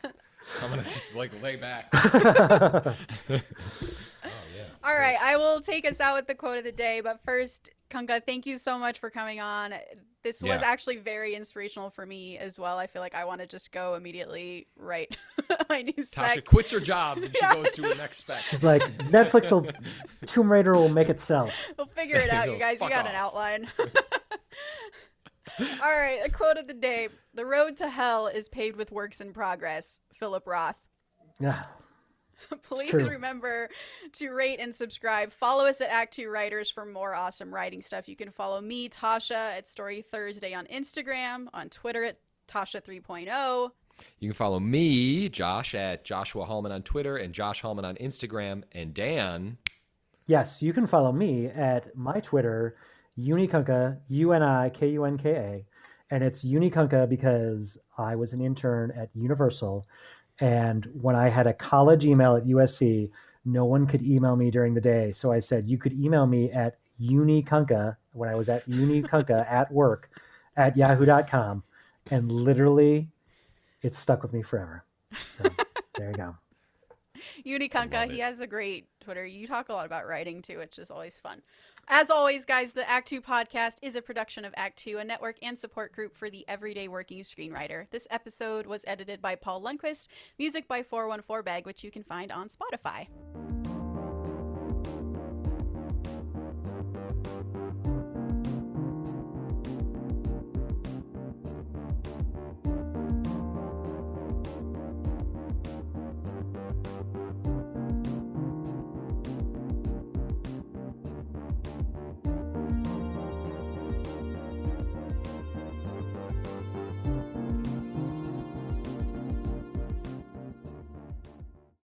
[SPEAKER 1] I'm going to just lay back.
[SPEAKER 2] All right, I will take us out with the quote of the day, but first, Kunka, thank you so much for coming on. This was actually very inspirational for me as well. I feel like I want to just go immediately write my new spec.
[SPEAKER 1] Tasha quits her jobs and she goes to her next spec.
[SPEAKER 3] She's like, Tomb Raider will make itself.
[SPEAKER 2] We'll figure it out, you guys. You got an outline. All right, a quote of the day. The road to hell is paved with works in progress. Philip Roth.
[SPEAKER 3] Yeah.
[SPEAKER 2] Please remember to rate and subscribe. Follow us at ActTwoWriters for more awesome writing stuff. You can follow me, Tasha, at Story Thursday on Instagram, on Twitter at Tasha 3.0.
[SPEAKER 1] You can follow me, Josh, at Joshua Hallman on Twitter and Josh Hallman on Instagram. And Dan.
[SPEAKER 3] Yes, you can follow me at my Twitter, Unikunka, Unikunka. And it's Unikunka because I was an intern at Universal. And when I had a college email at USC, no one could email me during the day. So I said, you could email me at Unikunka when I was at Unikunka at work at yahoo.com. And literally, it stuck with me forever. So there you go.
[SPEAKER 2] Unikunka, he has a great Twitter. You talk a lot about writing too, which is always fun. As always, guys, the Act Two podcast is a production of Act Two, a network and support group for the everyday working screenwriter. This episode was edited by Paul Lundquist, music by 414 Bag, which you can find on Spotify.